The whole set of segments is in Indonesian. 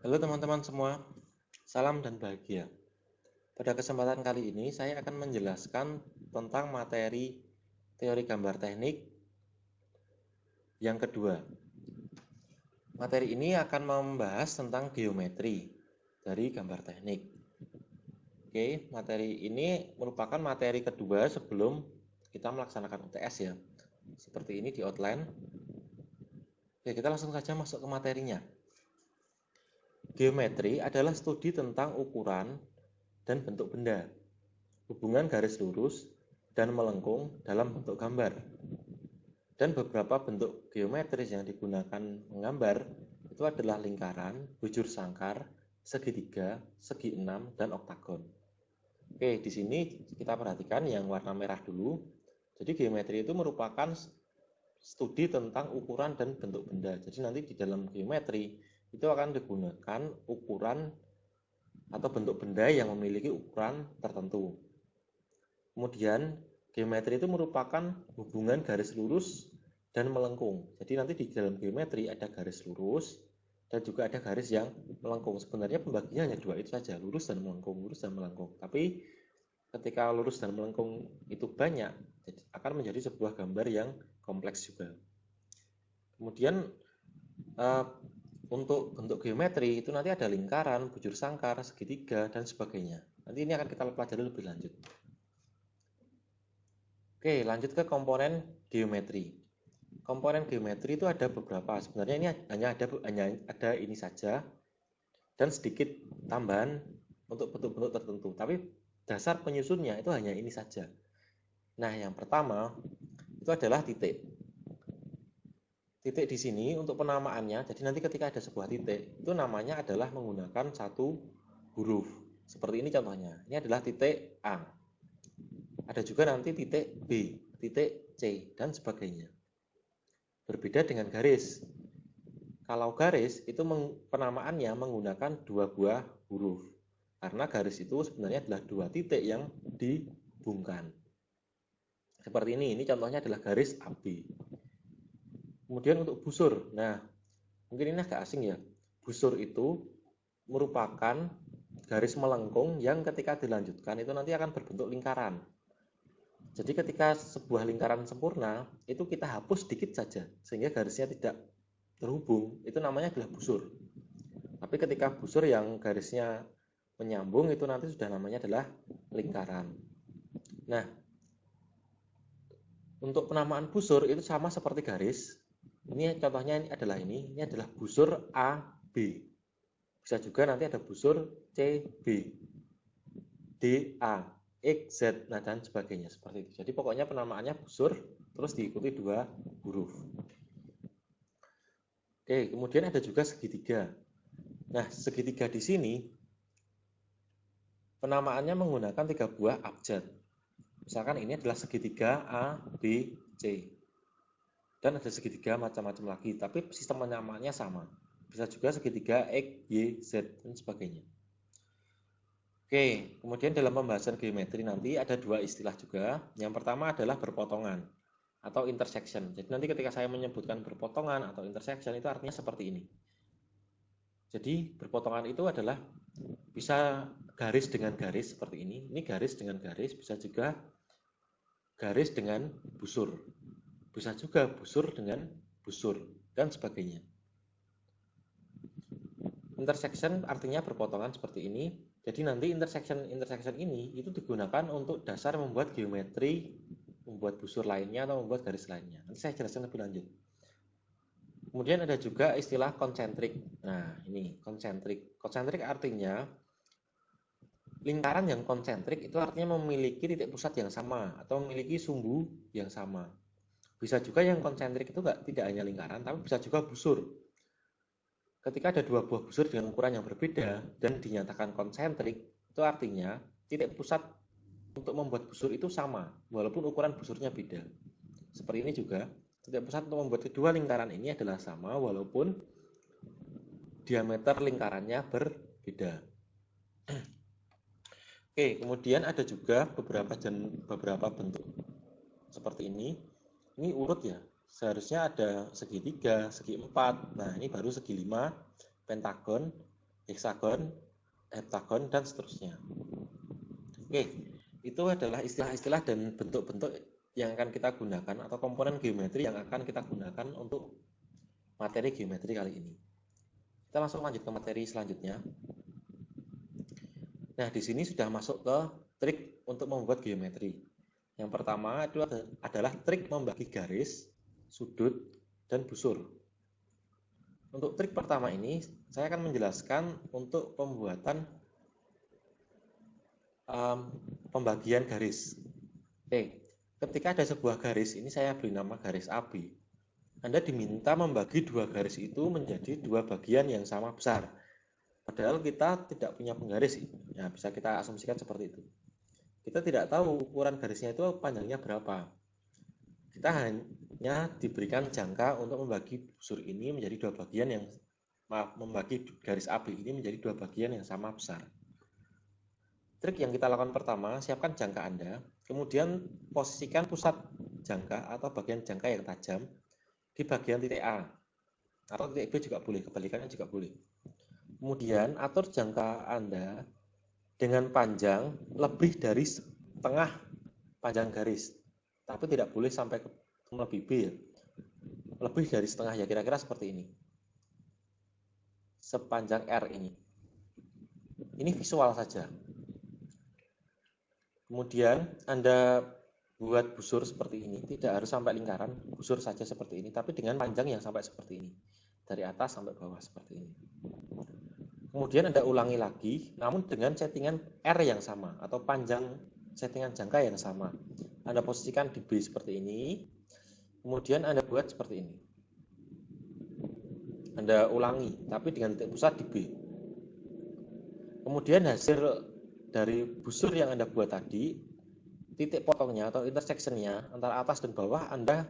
Halo teman-teman semua, salam dan bahagia. Pada kesempatan kali ini saya akan menjelaskan tentang materi teori gambar teknik yang kedua. Materi ini akan membahas tentang geometri dari gambar teknik. Oke, materi ini merupakan materi kedua sebelum kita melaksanakan UTS ya. Seperti ini di outline. Oke, kita langsung saja masuk ke materinya. Geometri adalah studi tentang ukuran dan bentuk benda, hubungan garis lurus dan melengkung dalam bentuk gambar. Dan beberapa bentuk geometris yang digunakan menggambar itu adalah lingkaran, bujur sangkar, segitiga, segi enam, dan oktagon. Oke, di sini kita perhatikan yang warna merah dulu. Jadi geometri itu merupakan studi tentang ukuran dan bentuk benda. Jadi nanti di dalam geometri itu akan digunakan ukuran atau bentuk benda yang memiliki ukuran tertentu. Kemudian geometri itu merupakan hubungan garis lurus dan melengkung. Jadi nanti di dalam geometri ada garis lurus dan juga ada garis yang melengkung. Sebenarnya pembaginya hanya dua itu saja, lurus dan melengkung, lurus dan melengkung. Tapi ketika lurus dan melengkung itu banyak, akan menjadi sebuah gambar yang kompleks juga. Kemudian untuk bentuk geometri itu nanti ada lingkaran, bujur sangkar, segitiga, dan sebagainya. Nanti ini akan kita pelajari lebih lanjut. Oke, lanjut ke komponen geometri. Komponen geometri itu ada beberapa. Sebenarnya ini hanya ada ini saja dan sedikit tambahan untuk bentuk-bentuk tertentu. Tapi dasar penyusunnya itu hanya ini saja. Nah, yang pertama itu adalah titik. Titik di sini untuk penamaannya, jadi nanti ketika ada sebuah titik, itu namanya adalah menggunakan satu huruf. Seperti ini contohnya. Ini adalah titik A. Ada juga nanti titik B, titik C, dan sebagainya. Berbeda dengan garis. Kalau garis itu penamaannya menggunakan dua buah huruf. Karena garis itu sebenarnya adalah dua titik yang dihubungkan. Seperti ini contohnya adalah garis AB. Kemudian untuk busur, nah mungkin ini agak asing ya. Busur itu merupakan garis melengkung yang ketika dilanjutkan itu nanti akan berbentuk lingkaran. Jadi ketika sebuah lingkaran sempurna itu kita hapus sedikit saja sehingga garisnya tidak terhubung, itu namanya adalah busur. Tapi ketika busur yang garisnya menyambung itu nanti sudah namanya adalah lingkaran. Nah, untuk penamaan busur itu sama seperti garis. Ini contohnya ini adalah busur AB. Bisa juga nanti ada busur CB, DA, XZ, nah dan sebagainya seperti itu. Jadi pokoknya penamaannya busur terus diikuti dua huruf. Oke, kemudian ada juga segitiga. Nah, segitiga di sini penamaannya menggunakan tiga buah abjad. Misalkan ini adalah segitiga A, B, C. Dan ada segitiga macam-macam lagi, tapi sistem penamaannya sama. Bisa juga segitiga X, Y, Z, dan sebagainya. Oke, kemudian dalam pembahasan geometri nanti ada dua istilah juga. Yang pertama adalah berpotongan atau intersection. Jadi nanti ketika saya menyebutkan berpotongan atau intersection itu artinya seperti ini. Jadi berpotongan itu adalah bisa garis dengan garis seperti ini. Ini garis dengan garis, bisa juga garis dengan busur. Bisa juga busur dengan busur, dan sebagainya. Intersection artinya berpotongan seperti ini. Jadi nanti intersection ini itu digunakan untuk dasar membuat geometri, membuat busur lainnya atau membuat garis lainnya. Nanti saya jelaskan lebih lanjut. Kemudian ada juga istilah konsentrik. Nah, ini konsentrik. Konsentrik artinya lingkaran yang konsentrik itu artinya memiliki titik pusat yang sama atau memiliki sumbu yang sama. Bisa juga yang konsentrik itu tidak hanya lingkaran, tapi bisa juga busur. Ketika ada dua buah busur dengan ukuran yang berbeda dan dinyatakan konsentrik, itu artinya titik pusat untuk membuat busur itu sama, walaupun ukuran busurnya beda. Seperti ini juga, titik pusat untuk membuat kedua lingkaran ini adalah sama, walaupun diameter lingkarannya berbeda. Oke, kemudian ada juga beberapa bentuk seperti ini. Ini urut ya, seharusnya ada segitiga, segi empat. Nah, ini baru segi lima, pentagon, heksagon, heptagon, dan seterusnya. Oke, itu adalah istilah-istilah dan bentuk-bentuk yang akan kita gunakan atau komponen geometri yang akan kita gunakan untuk materi geometri kali ini. Kita langsung lanjut ke materi selanjutnya. Nah, di sini sudah masuk ke trik untuk membuat geometri. Yang pertama itu adalah trik membagi garis, sudut, dan busur. Untuk trik pertama ini, saya akan menjelaskan untuk pembuatan pembagian garis. Oke, ketika ada sebuah garis, ini saya beri nama garis AB. Anda diminta membagi dua garis itu menjadi dua bagian yang sama besar. Padahal kita tidak punya penggaris, ya bisa kita asumsikan seperti itu. Kita tidak tahu ukuran garisnya itu panjangnya berapa. Kita hanya diberikan jangka untuk membagi busur ini menjadi dua bagian yang membagi garis AB ini menjadi dua bagian yang sama besar. Trik yang kita lakukan pertama, siapkan jangka Anda, kemudian posisikan pusat jangka atau bagian jangka yang tajam di bagian titik A, atau titik B juga boleh, kebalikannya juga boleh. Kemudian atur jangka Anda dengan panjang lebih dari setengah panjang garis, tapi tidak boleh sampai ke lebih B ya. Lebih dari setengah ya, kira-kira seperti ini. Sepanjang R ini. Ini visual saja. Kemudian Anda buat busur seperti ini, tidak harus sampai lingkaran, busur saja seperti ini, tapi dengan panjang yang sampai seperti ini, dari atas sampai bawah seperti ini. Kemudian Anda ulangi lagi, namun dengan settingan R yang sama, atau panjang settingan jangka yang sama. Anda posisikan di B seperti ini, kemudian Anda buat seperti ini. Anda ulangi, tapi dengan titik pusat di B. Kemudian hasil dari busur yang Anda buat tadi, titik potongnya atau intersection-nya antara atas dan bawah Anda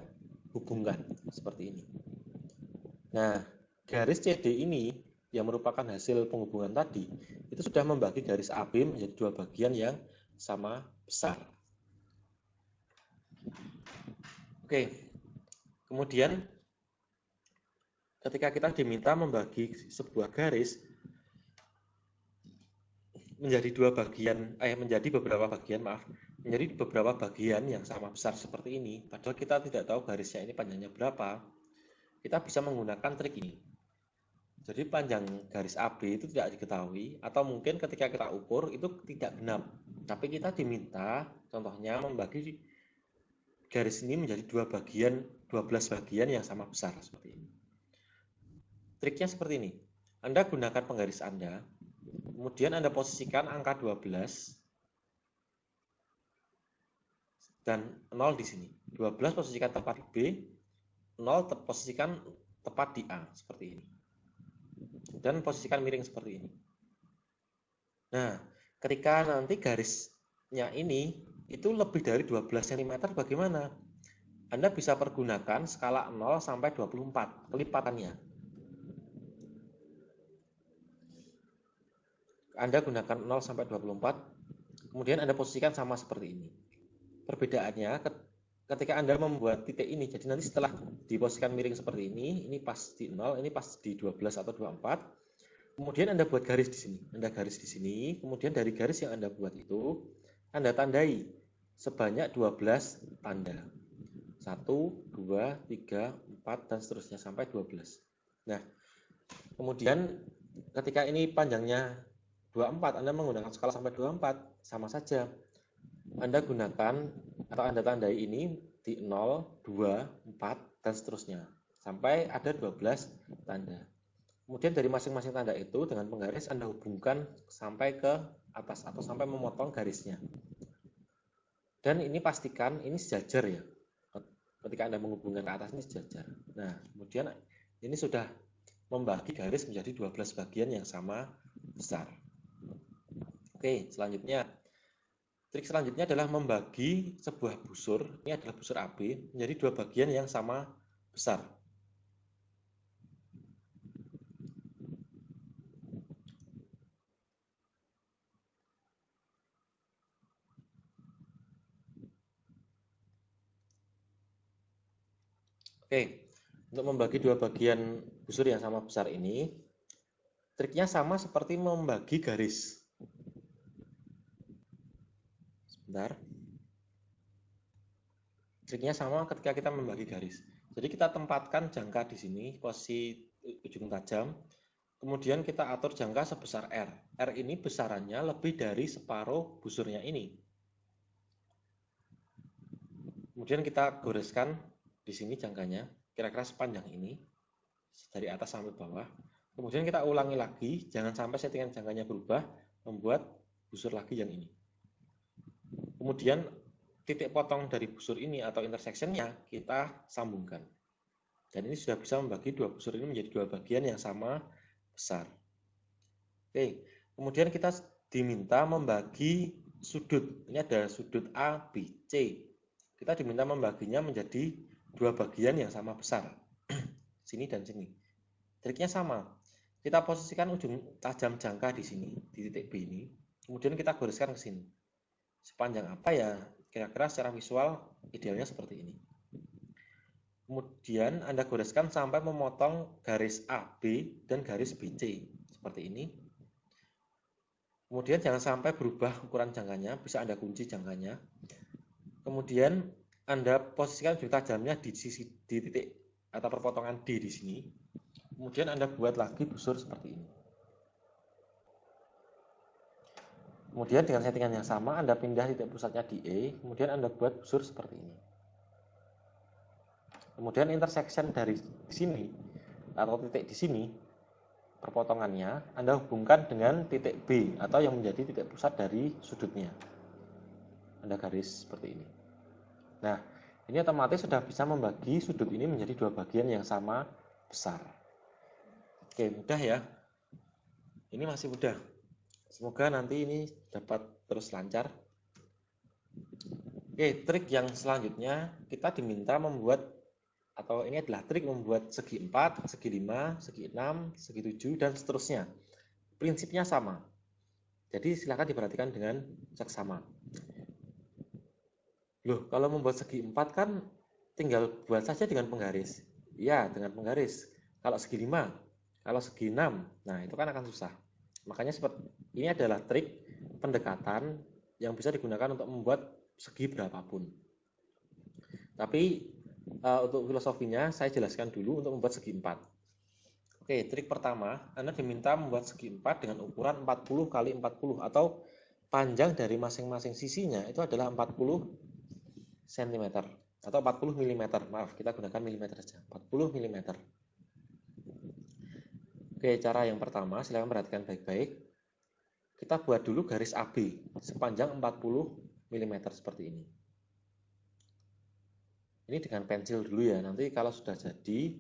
hubungkan seperti ini. Nah, garis CD ini yang merupakan hasil penghubungan tadi, itu sudah membagi garis AB menjadi dua bagian yang sama besar. Oke, kemudian ketika kita diminta membagi sebuah garis menjadi beberapa bagian yang sama besar seperti ini, padahal kita tidak tahu garisnya ini panjangnya berapa, kita bisa menggunakan trik ini. Jadi panjang garis AB itu tidak diketahui, atau mungkin ketika kita ukur itu tidak genap, tapi kita diminta contohnya membagi garis ini menjadi 12 bagian yang sama besar seperti ini. Triknya seperti ini. Anda gunakan penggaris Anda, kemudian Anda posisikan angka 12 dan 0 di sini. 12 posisikan tepat di B, 0 posisikan tepat di A seperti ini. Dan posisikan miring seperti ini. Nah, ketika nanti garisnya ini itu lebih dari 12 cm bagaimana? Anda bisa pergunakan skala 0 sampai 24 kelipatannya. Anda gunakan 0 sampai 24, kemudian Anda posisikan sama seperti ini. Perbedaannya ketika Anda membuat titik ini, jadi nanti setelah diposisikan miring seperti ini pas di 0, ini pas di 12 atau 24. Kemudian Anda buat garis di sini. Anda garis di sini, kemudian dari garis yang Anda buat itu Anda tandai sebanyak 12 tanda. 1, 2, 3, 4 dan seterusnya sampai 12. Nah, kemudian ketika ini panjangnya 24, Anda menggunakan skala sampai 24, sama saja. Anda gunakan atau Anda tandai ini di 0, 2, 4 dan seterusnya sampai ada 12 tanda. Kemudian dari masing-masing tanda itu dengan penggaris Anda hubungkan sampai ke atas atau sampai memotong garisnya. Dan ini pastikan ini sejajar ya. Ketika Anda menghubungkan ke atas ini sejajar. Nah, kemudian ini sudah membagi garis menjadi 12 bagian yang sama besar. Oke, selanjutnya. Trik selanjutnya adalah membagi sebuah busur, ini adalah busur AB, menjadi dua bagian yang sama besar. Oke, untuk membagi dua bagian busur yang sama besar ini, Triknya sama seperti membagi garis. Sebentar. Triknya sama ketika kita membagi garis. Jadi kita tempatkan jangka di sini, posisi ujung tajam. Kemudian kita atur jangka sebesar R. R ini besarannya lebih dari separuh busurnya ini. Kemudian kita goreskan di sini jangkanya, kira-kira sepanjang ini, dari atas sampai bawah. Kemudian kita ulangi lagi, jangan sampai settingan jangkanya berubah, membuat busur lagi yang ini. Kemudian titik potong dari busur ini atau intersectionnya kita sambungkan. Dan ini sudah bisa membagi dua busur ini menjadi dua bagian yang sama besar. Oke, kemudian kita diminta membagi sudut. Ini ada sudut A, B, C. Kita diminta membaginya menjadi dua bagian yang sama besar. Sini dan sini. Triknya sama. Kita posisikan ujung tajam jangka di sini, di titik B ini. Kemudian kita goreskan ke sini. Sepanjang apa ya? Kira-kira secara visual idealnya seperti ini. Kemudian Anda goreskan sampai memotong garis AB dan garis BC. Seperti ini. Kemudian jangan sampai berubah ukuran jangkanya, bisa Anda kunci jangkanya. Kemudian Anda posisikan ujung tajamnya di titik atau perpotongan D di sini. Kemudian Anda buat lagi busur seperti ini. Kemudian dengan settingan yang sama, Anda pindah titik pusatnya di E, kemudian Anda buat busur seperti ini. Kemudian intersection dari sini, atau titik di sini, perpotongannya, Anda hubungkan dengan titik B, atau yang menjadi titik pusat dari sudutnya. Anda garis seperti ini. Nah, ini otomatis sudah bisa membagi sudut ini menjadi dua bagian yang sama besar. Oke, mudah ya. Ini masih mudah. Semoga nanti ini dapat terus lancar. Oke, trik yang selanjutnya kita diminta membuat, atau ini adalah trik membuat segi 4, segi 5, segi 6, segi 7, dan seterusnya. Prinsipnya sama. Jadi silakan diperhatikan dengan seksama. Loh, kalau membuat segi 4 kan tinggal buat saja dengan penggaris. Iya, dengan penggaris. Kalau segi 5, kalau segi 6, nah itu kan akan susah. Makanya seperti ini adalah trik pendekatan yang bisa digunakan untuk membuat segi berapapun. Tapi untuk filosofinya saya jelaskan dulu untuk membuat segi 4. Oke, trik pertama, Anda diminta membuat segi 4 dengan ukuran 40 x 40 atau panjang dari masing-masing sisinya itu adalah 40 cm atau 40 mm. Maaf, kita gunakan milimeter saja. 40 mm. Oke, cara yang pertama, silakan perhatikan baik-baik. Kita buat dulu garis AB sepanjang 40 mm seperti ini. Ini dengan pensil dulu ya, nanti kalau sudah jadi,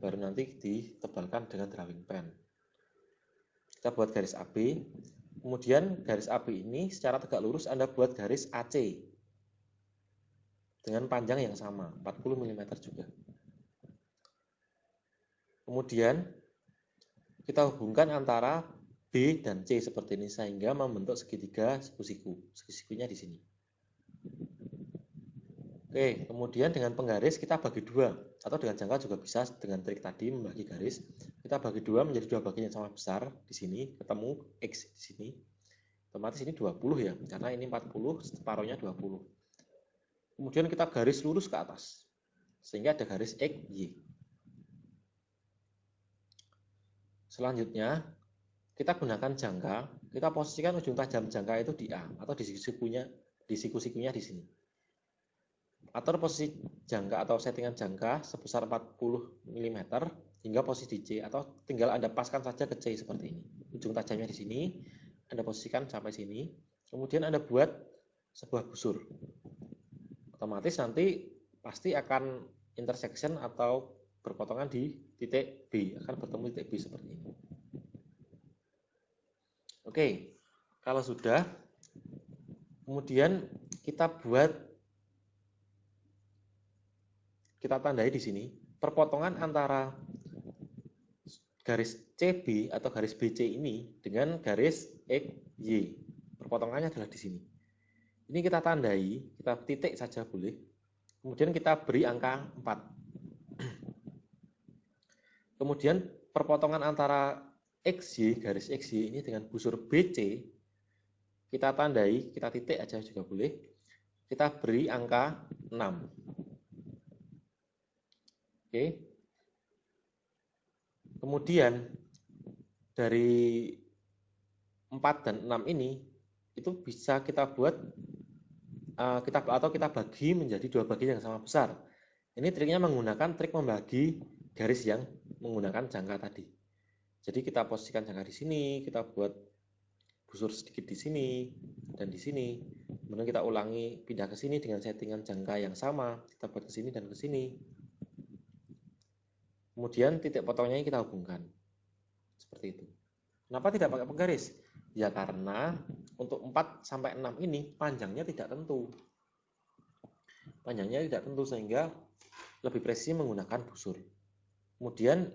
baru nanti ditebalkan dengan drawing pen. Kita buat garis AB, kemudian garis AB ini secara tegak lurus Anda buat garis AC dengan panjang yang sama, 40 mm juga. Kemudian kita hubungkan antara B dan C seperti ini sehingga membentuk segitiga siku-siku. Siku-sikunya di sini. Oke, kemudian dengan penggaris kita bagi dua, atau dengan jangka juga bisa dengan trik tadi membagi garis. Kita bagi dua menjadi dua bagian yang sama besar di sini, ketemu X di sini. Otomatis ini 20 ya, karena ini 40, separuhnya 20. Kemudian kita garis lurus ke atas, sehingga ada garis X, Y. Selanjutnya, kita gunakan jangka, kita posisikan ujung tajam jangka itu di A, atau di siku-sikunya di sini. Atur posisi jangka atau settingan jangka sebesar 40 mm hingga posisi C, atau tinggal Anda paskan saja ke C seperti ini. Ujung tajamnya di sini, Anda posisikan sampai sini, kemudian Anda buat sebuah busur. Otomatis nanti pasti akan intersection atau berpotongan di titik B, akan bertemu titik B seperti ini. Oke, kalau sudah, kemudian kita tandai di sini perpotongan antara garis CB atau garis BC ini dengan garis XY. Perpotongannya adalah di sini. Ini kita tandai, kita titik saja boleh. Kemudian kita beri angka 4. Kemudian perpotongan antara XY, garis XY ini dengan busur BC, kita tandai, kita titik aja juga boleh, kita beri angka 6. Oke. Kemudian dari 4 dan 6 ini itu bisa kita buat kita bagi menjadi dua bagian yang sama besar. Ini triknya menggunakan trik membagi garis yang menggunakan jangka tadi. Jadi kita posisikan jangka di sini, kita buat busur sedikit di sini dan di sini. Kemudian kita ulangi pindah ke sini dengan settingan jangka yang sama, kita buat ke sini dan ke sini. Kemudian titik potongnya kita hubungkan. Seperti itu. Kenapa tidak pakai penggaris? Ya karena untuk 4 sampai 6 ini panjangnya tidak tentu. Panjangnya tidak tentu sehingga lebih presisi menggunakan busur. Kemudian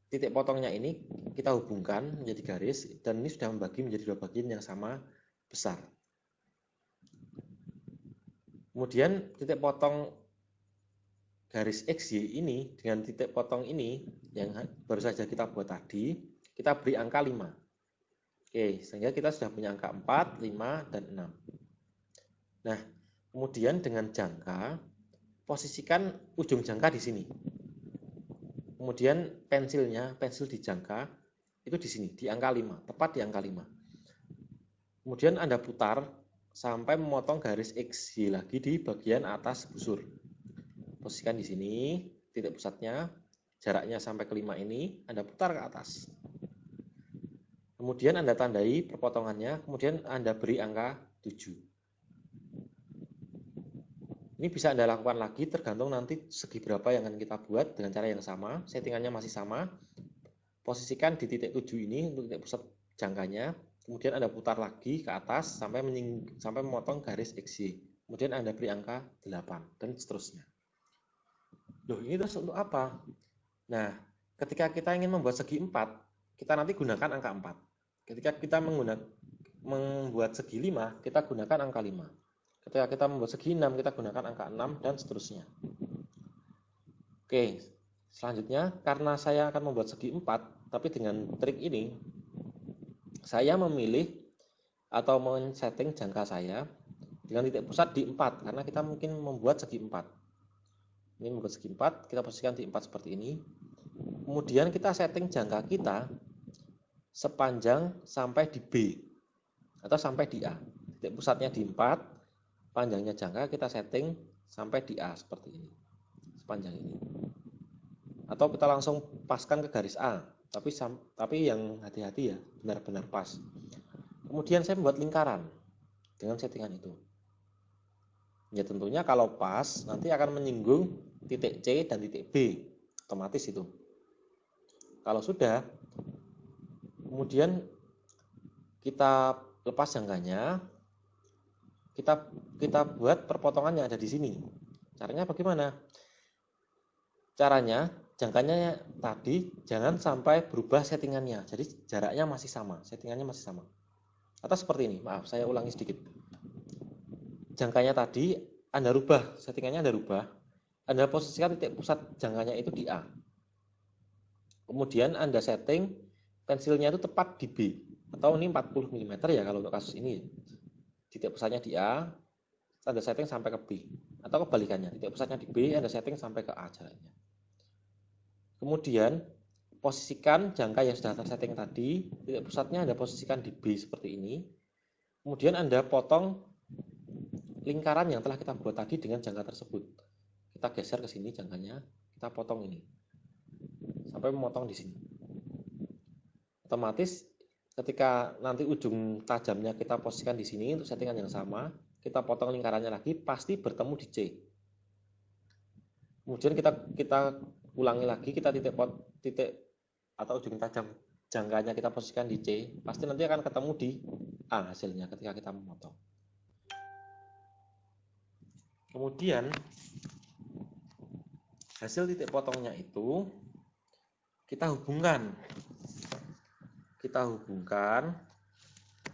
titik potongnya ini kita hubungkan menjadi garis dan ini sudah membagi menjadi dua bagian yang sama besar. Kemudian titik potong garis XY ini dengan titik potong ini yang baru saja kita buat tadi, kita beri angka 5. Oke, sehingga kita sudah punya angka 4, 5, dan 6. Nah, kemudian dengan jangka, posisikan ujung jangka di sini. Kemudian pensil di jangka, itu di sini, di angka 5, tepat di angka 5. Kemudian Anda putar sampai memotong garis XY lagi di bagian atas busur. Posisikan di sini, titik pusatnya, jaraknya sampai ke 5 ini, Anda putar ke atas. Kemudian Anda tandai perpotongannya, kemudian Anda beri angka 7. Ini bisa Anda lakukan lagi, tergantung nanti segi berapa yang akan kita buat dengan cara yang sama, settingannya masih sama. Posisikan di titik 7 ini untuk titik pusat jangkanya, kemudian Anda putar lagi ke atas sampai memotong garis XY. Kemudian Anda beri angka 8, dan seterusnya. Loh, ini terus untuk apa? Nah, ketika kita ingin membuat segi 4, kita nanti gunakan angka 4. Ketika kita membuat segi 5, kita gunakan angka 5. Ketika kita membuat segi 6, kita gunakan angka 6, dan seterusnya. Oke, selanjutnya, karena saya akan membuat segi 4, tapi dengan trik ini, saya memilih atau men-setting jangka saya dengan titik pusat di 4, karena kita mungkin membuat segi 4. Ini membuat segi 4, kita posisikan di 4 seperti ini. Kemudian kita setting jangka kita sepanjang sampai di B atau sampai di A. Titik pusatnya di 4, panjangnya jangka kita setting sampai di A seperti ini. Sepanjang ini. Atau kita langsung paskan ke garis A, tapi yang hati-hati ya, benar-benar pas. Kemudian saya membuat lingkaran dengan settingan itu. Ya tentunya kalau pas nanti akan menyinggung titik C dan titik B, otomatis itu. Kalau sudah, kemudian kita lepas jangkanya, kita buat perpotongan yang ada di sini. Caranya bagaimana? Caranya, jangkanya tadi jangan sampai berubah settingannya. Jadi jaraknya masih sama, settingannya masih sama. Atau seperti ini, maaf saya ulangi sedikit. Jangkanya tadi Anda rubah, settingannya Anda rubah. Anda posisikan titik pusat jangkanya itu di A. Kemudian Anda setting pensilnya itu tepat di B. Atau ini 40 mm ya kalau untuk kasus ini. Titik pusatnya di A, Anda setting sampai ke B. Atau kebalikannya, titik pusatnya di B, Anda setting sampai ke A jaraknya. Kemudian posisikan jangka yang sudah tersetting tadi, titik pusatnya Anda posisikan di B seperti ini. Kemudian Anda potong lingkaran yang telah kita buat tadi dengan jangka tersebut. Kita geser ke sini jangkanya, kita potong ini. Sampai memotong di sini. Otomatis ketika nanti ujung tajamnya kita posisikan di sini untuk settingan yang sama, kita potong lingkarannya lagi, pasti bertemu di C. Kemudian kita ulangi lagi, kita titik atau ujung tajam jangkanya kita posisikan di C, pasti nanti akan ketemu di A hasilnya ketika kita memotong. Kemudian hasil titik potongnya itu kita hubungkan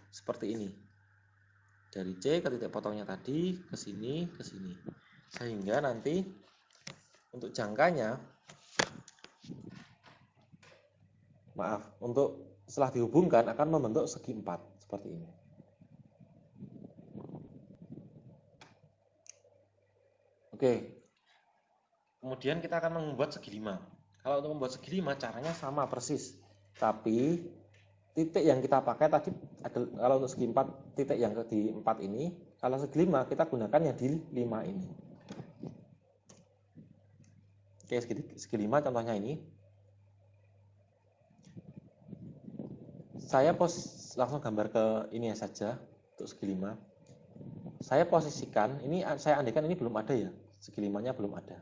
seperti ini. Dari C ke titik potongnya tadi, ke sini, sehingga nanti untuk jangkanya, untuk setelah dihubungkan akan membentuk segi 4 seperti ini. Oke. Kemudian kita akan membuat segi 5. Kalau untuk membuat segi 5 caranya sama persis. Tapi titik yang kita pakai tadi kalau untuk segi 4, titik yang di 4 ini, kalau segi 5 kita gunakan yang di 5 ini. Oke, segi 5 contohnya ini. Saya langsung gambar ke ini ya saja untuk segi 5. Saya posisikan, ini saya andaikan ini belum ada ya, segi 5-nya belum ada.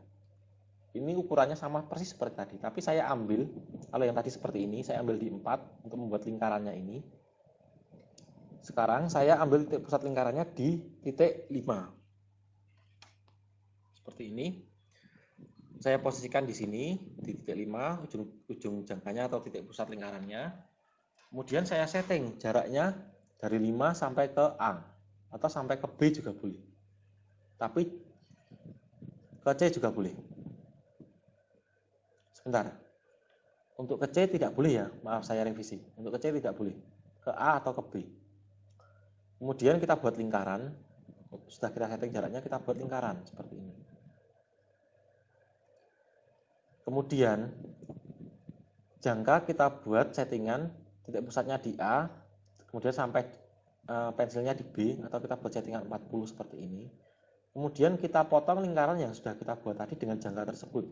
Ini ukurannya sama persis seperti tadi, tapi saya ambil, kalau yang tadi seperti ini, saya ambil di 4 untuk membuat lingkarannya ini. Sekarang saya ambil titik pusat lingkarannya di titik 5. Seperti ini. Saya posisikan di sini, di titik 5, ujung jangkanya atau titik pusat lingkarannya. Kemudian saya setting jaraknya dari 5 sampai ke A, atau sampai ke B juga boleh. Tapi ke C juga boleh. Sebentar. Untuk ke C tidak boleh ya, maaf saya revisi. Untuk ke C tidak boleh. Ke A atau ke B. Kemudian kita buat lingkaran. Sudah kita setting jaraknya, kita buat lingkaran seperti ini. Kemudian jangka kita buat settingan titik pusatnya di A, kemudian sampai pensilnya di B, atau kita buat settingan 40 seperti ini. Kemudian kita potong lingkaran yang sudah kita buat tadi dengan jangka tersebut.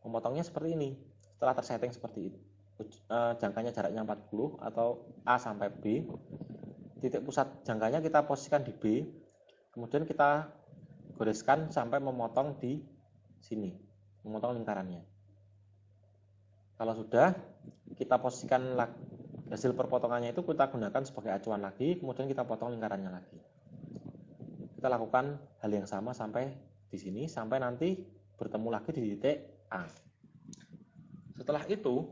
Memotongnya seperti ini. Setelah tersetting seperti itu, jangkanya jaraknya 40 atau A sampai B, titik pusat jangkanya kita posisikan di B, kemudian kita goreskan sampai memotong di sini, memotong lingkarannya. Kalau sudah, kita posisikan hasil perpotongannya itu kita gunakan sebagai acuan lagi, kemudian kita potong lingkarannya lagi. Kita lakukan hal yang sama sampai di sini, sampai nanti bertemu lagi di titik A. Setelah itu,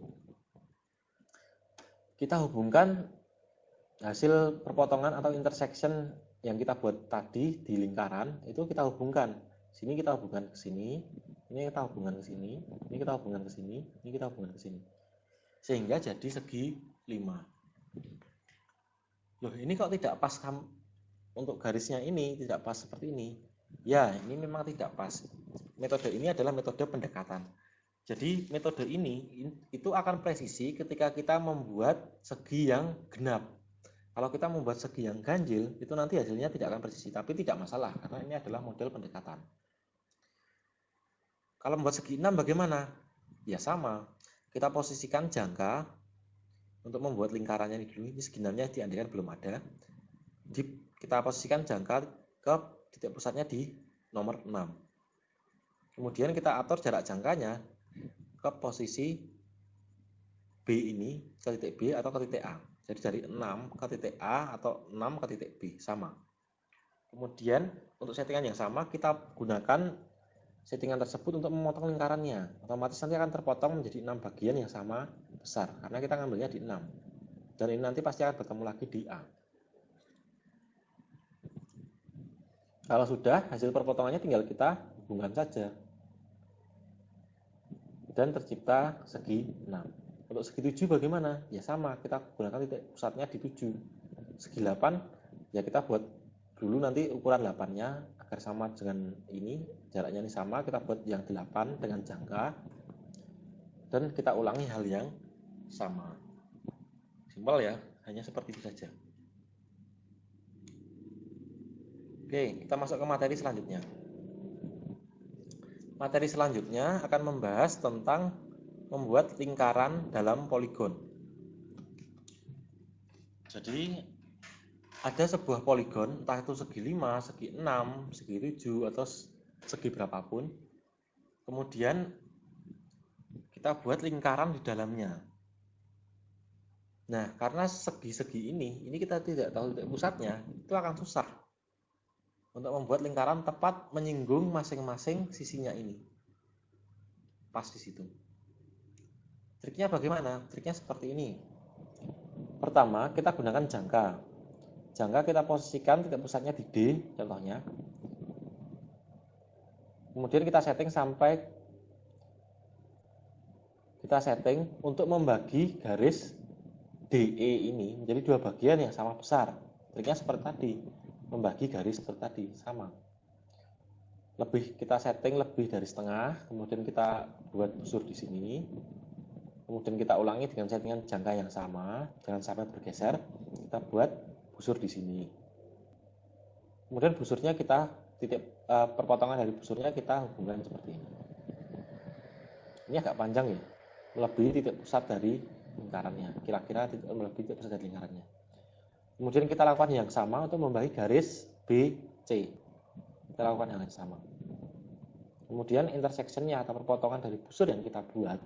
kita hubungkan hasil perpotongan atau intersection yang kita buat tadi di lingkaran, itu kita hubungkan. Sini kita hubungkan ke sini, ini kita hubungkan ke sini, ini kita hubungkan ke sini, ini kita hubungkan ke sini. Sehingga jadi segi 5. Loh, ini kok tidak pas untuk garisnya ini, tidak pas seperti ini. Ya, ini memang tidak pas. Metode ini adalah metode pendekatan. Jadi metode ini itu akan presisi ketika kita membuat segi yang genap. Kalau kita membuat segi yang ganjil, itu nanti hasilnya tidak akan presisi, tapi tidak masalah karena ini adalah model pendekatan. Kalau membuat segi 6 bagaimana? Ya sama. Kita posisikan jangka untuk membuat lingkarannya ini dulu. Ini segi 6-nya diandaikan belum ada. Kita posisikan jangka ke titik pusatnya di nomor 6. Kemudian kita atur jarak jangkanya ke posisi B ini, ke titik B atau ke titik A. Jadi dari 6 ke titik A atau 6 ke titik B, sama. Kemudian untuk settingan yang sama, kita gunakan settingan tersebut untuk memotong lingkarannya. Otomatis nanti akan terpotong menjadi 6 bagian yang sama besar, karena kita ngambilnya di 6. Dan ini nanti pasti akan bertemu lagi di A. Kalau sudah, hasil perpotongannya tinggal kita hubungkan saja. Dan tercipta segi 6. Untuk segi 7 bagaimana? Ya sama, kita gunakan titik pusatnya di 7. Segi 8, ya kita buat dulu nanti ukuran 8-nya agar sama dengan ini, jaraknya ini sama, kita buat yang 8 dengan jangka. Dan kita ulangi hal yang sama. Simpel ya, hanya seperti itu saja. Oke, kita masuk ke materi selanjutnya. Materi selanjutnya akan membahas tentang membuat lingkaran dalam poligon. Jadi ada sebuah poligon, entah itu segi 5, segi 6, segi 7, atau segi berapapun. Kemudian kita buat lingkaran di dalamnya. Nah, karena segi-segi ini kita tidak tahu titik pusatnya, itu akan susah untuk membuat lingkaran tepat menyinggung masing-masing sisinya ini. Pas di situ. Triknya bagaimana? Triknya seperti ini. Pertama, kita gunakan jangka. Jangka kita posisikan titik pusatnya di D, contohnya. Kemudian kita setting untuk membagi garis D DE ini menjadi dua bagian yang sama besar. Triknya seperti tadi, membagi garis seperti tadi, sama. Kita setting lebih dari setengah, kemudian kita buat busur di sini. Kemudian kita ulangi dengan settingan jangka yang sama, jangan sampai bergeser. Kita buat busur di sini. Kemudian busurnya kita perpotongan dari busurnya kita hubungkan seperti ini. Ini agak panjang ya, melebihi titik pusat dari lingkarannya. Kira-kira melebihi titik pusat dari lingkarannya. Kemudian kita lakukan yang sama untuk membagi garis BC. Kita lakukan hal yang sama. Kemudian intersection-nya atau perpotongan dari busur yang kita buat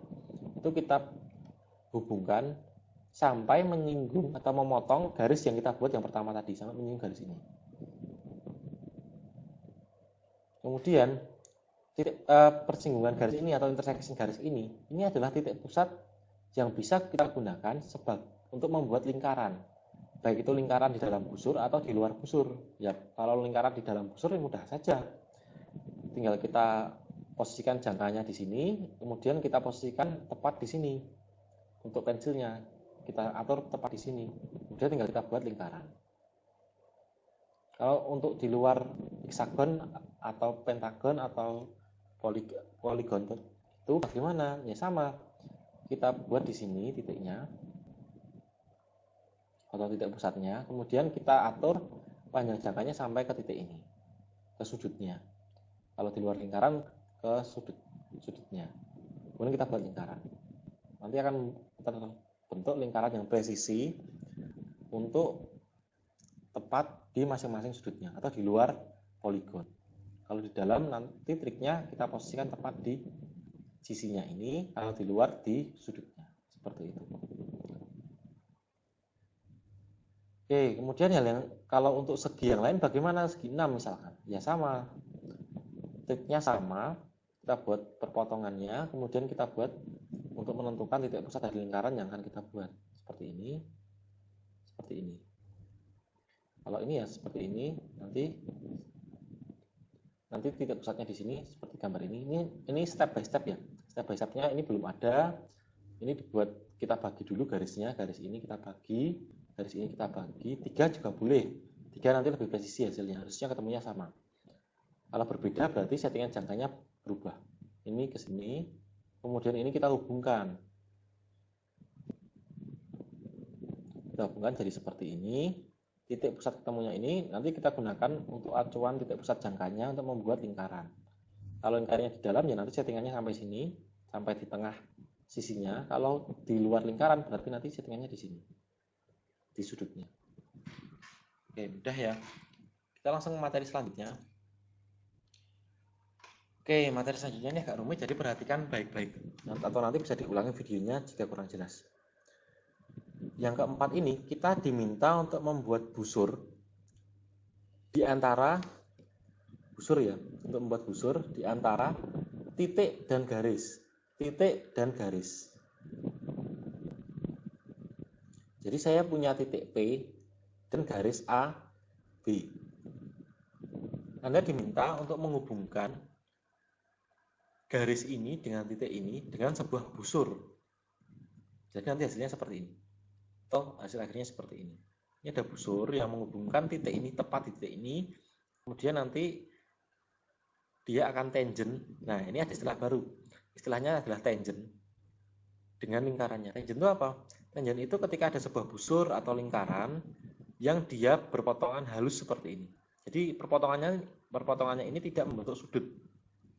itu kita hubungkan sampai menyinggung atau memotong garis yang kita buat yang pertama tadi, sampai menyinggung garis ini. Kemudian titik persinggungan garis ini atau intersection garis ini adalah titik pusat yang bisa kita gunakan untuk membuat lingkaran. Baik itu lingkaran di dalam busur atau di luar busur. Ya, kalau lingkaran di dalam busur ya mudah saja. Tinggal kita posisikan jangkanya di sini, kemudian kita posisikan tepat di sini. Untuk pensilnya kita atur tepat di sini. Kemudian tinggal kita buat lingkaran. Kalau untuk di luar heksagon atau pentagon atau poligon itu bagaimana? Ya sama. Kita buat di sini titiknya atau titik pusatnya, kemudian kita atur panjang jangkanya sampai ke titik ini, ke sudutnya. Kalau di luar lingkaran ke sudutnya. Kemudian kita buat lingkaran. Nanti akan terbentuk lingkaran yang presisi untuk tepat di masing-masing sudutnya atau di luar poligon. Kalau di dalam nanti triknya kita posisikan tepat di sisinya ini, kalau di luar di sudutnya. Seperti itu. Oke, kemudian kalau untuk segi yang lain bagaimana? Segi 6 misalkan. Ya sama. Triknya sama. Kita buat perpotongannya, kemudian kita buat untuk menentukan titik pusat dari lingkaran yang akan kita buat. Seperti ini. Seperti ini. Kalau ini ya seperti ini, nanti titik pusatnya di sini seperti gambar ini. Ini step by step ya. Step by stepnya ini belum ada. Ini dibuat, kita bagi dulu garisnya. Garis ini kita bagi. Garis ini kita bagi, 3 juga boleh. 3 nanti lebih presisi hasilnya, harusnya ketemunya sama. Kalau berbeda berarti settingan jangkanya berubah. Ini ke sini, kemudian ini kita hubungkan. Kita hubungkan jadi seperti ini. Titik pusat ketemunya ini nanti kita gunakan untuk acuan titik pusat jangkanya untuk membuat lingkaran. Kalau lingkarannya di dalam ya nanti settingannya sampai sini, sampai di tengah sisinya. Kalau di luar lingkaran berarti nanti settingannya di sini. Di sudutnya. Oke, mudah ya. Kita langsung ke materi selanjutnya. Oke, materi selanjutnya ini agak rumit, jadi perhatikan baik-baik. Atau nanti bisa diulangi videonya jika kurang jelas. Yang keempat ini, kita diminta untuk membuat busur di antara busur ya, untuk membuat busur di antara titik dan garis. Titik dan garis. Jadi saya punya titik P dan garis A, B. Anda diminta untuk menghubungkan garis ini dengan titik ini dengan sebuah busur. Jadi nanti hasilnya seperti ini. Atau hasil akhirnya seperti ini. Ini ada busur yang menghubungkan titik ini tepat di titik ini. Kemudian nanti dia akan tangent. Nah, ini ada istilah baru. Istilahnya adalah tangent dengan lingkarannya. Tangent itu apa? Tangent itu ketika ada sebuah busur atau lingkaran yang dia berpotongan halus seperti ini. Jadi perpotongannya ini tidak membentuk sudut.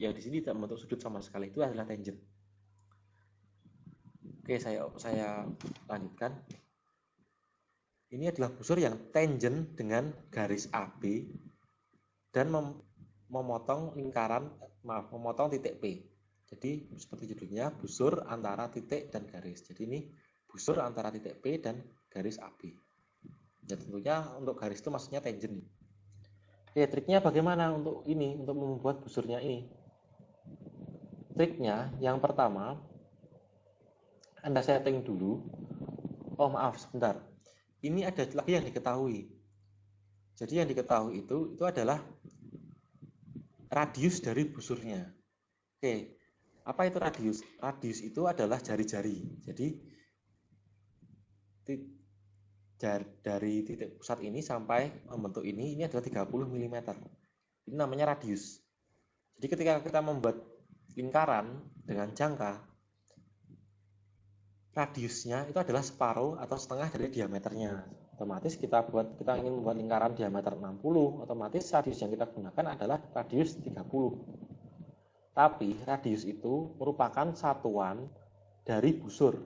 Ya di sini tidak membentuk sudut sama sekali. Itu adalah tangent. Oke, saya lanjutkan. Ini adalah busur yang tangent dengan garis AB dan memotong titik P. Jadi seperti judulnya, busur antara titik dan garis. Jadi ini busur antara titik P dan garis AB. Ya tentunya untuk garis itu maksudnya tangent. Oke, triknya bagaimana untuk membuat busurnya ini? Triknya yang pertama, Anda setting dulu. Oh maaf, sebentar. Ini ada lagi yang diketahui. Jadi yang diketahui itu adalah radius dari busurnya. Oke, apa itu radius? Radius itu adalah jari-jari. Jadi dari titik pusat ini sampai membentuk ini adalah 30 mm. Ini namanya radius. Jadi ketika kita membuat lingkaran dengan jangka, radiusnya itu adalah separuh atau setengah dari diameternya. Otomatis kita ingin membuat lingkaran diameter 60, otomatis radius yang kita gunakan adalah radius 30. Tapi radius itu merupakan satuan dari busur.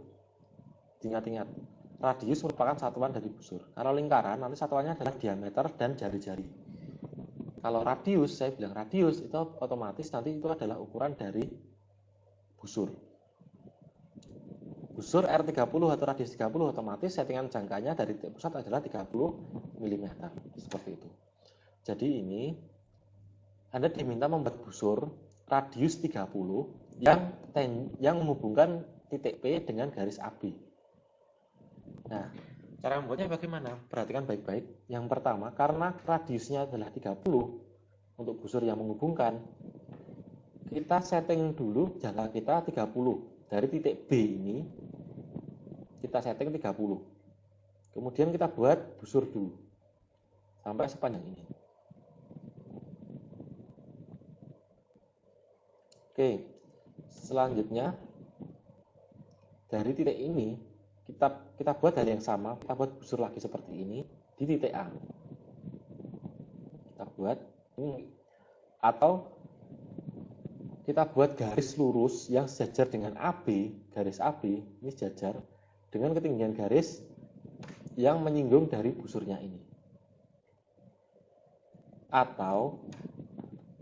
Ingat-ingat, radius merupakan satuan dari busur. Kalau lingkaran nanti satuannya adalah diameter dan jari-jari. Kalau radius, saya bilang radius itu otomatis nanti itu adalah ukuran dari busur. Busur R30 atau radius 30 otomatis settingan jangkanya dari titik pusat adalah 30 mm. Seperti itu. Jadi ini Anda diminta membuat busur radius 30 yang menghubungkan titik P dengan garis AB. Nah, cara membuatnya bagaimana? Perhatikan baik-baik. Yang pertama, karena radiusnya adalah 30 untuk busur yang menghubungkan, kita setting dulu jangka kita 30. Dari titik B ini kita setting 30. Kemudian kita buat busur dulu sampai sepanjang ini. Oke, selanjutnya dari titik ini kita buat hal yang sama, kita buat busur lagi seperti ini di titik A. Kita buat ini, atau kita buat garis lurus yang sejajar dengan AB, garis AB ini sejajar dengan ketinggian garis yang menyinggung dari busurnya ini. Atau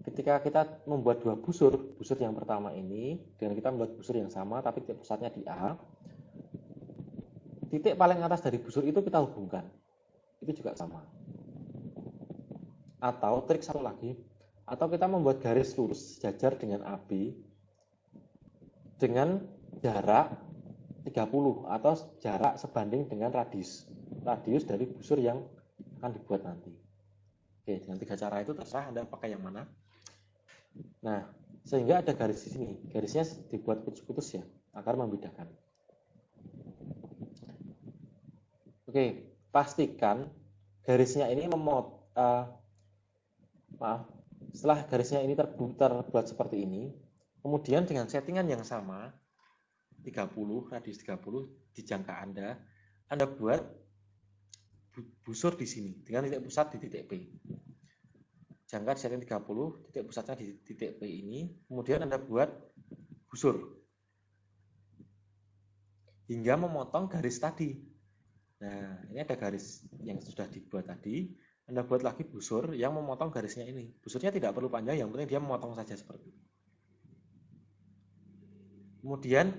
ketika kita membuat dua busur yang pertama ini dengan kita membuat busur yang sama tapi titik pusatnya di A, titik paling atas dari busur itu kita hubungkan, itu juga sama. Atau trik satu lagi, atau kita membuat garis lurus sejajar dengan AB dengan jarak 30 atau jarak sebanding dengan radius dari busur yang akan dibuat nanti. Oke, dengan 3 cara itu terserah Anda pakai yang mana. Nah, sehingga ada garis di sini, garisnya dibuat putus-putus ya, agar membedakan. Oke, pastikan garisnya ini setelah garisnya ini terbuat seperti ini, kemudian dengan settingan yang sama 30, radius 30 di jangka Anda buat busur di sini dengan titik pusat di titik P. Jangka setting 30, titik pusatnya di titik P ini, kemudian Anda buat busur hingga memotong garis tadi. Nah, ini ada garis yang sudah dibuat tadi. Anda buat lagi busur yang memotong garisnya ini. Busurnya tidak perlu panjang, yang penting dia memotong saja seperti ini. Kemudian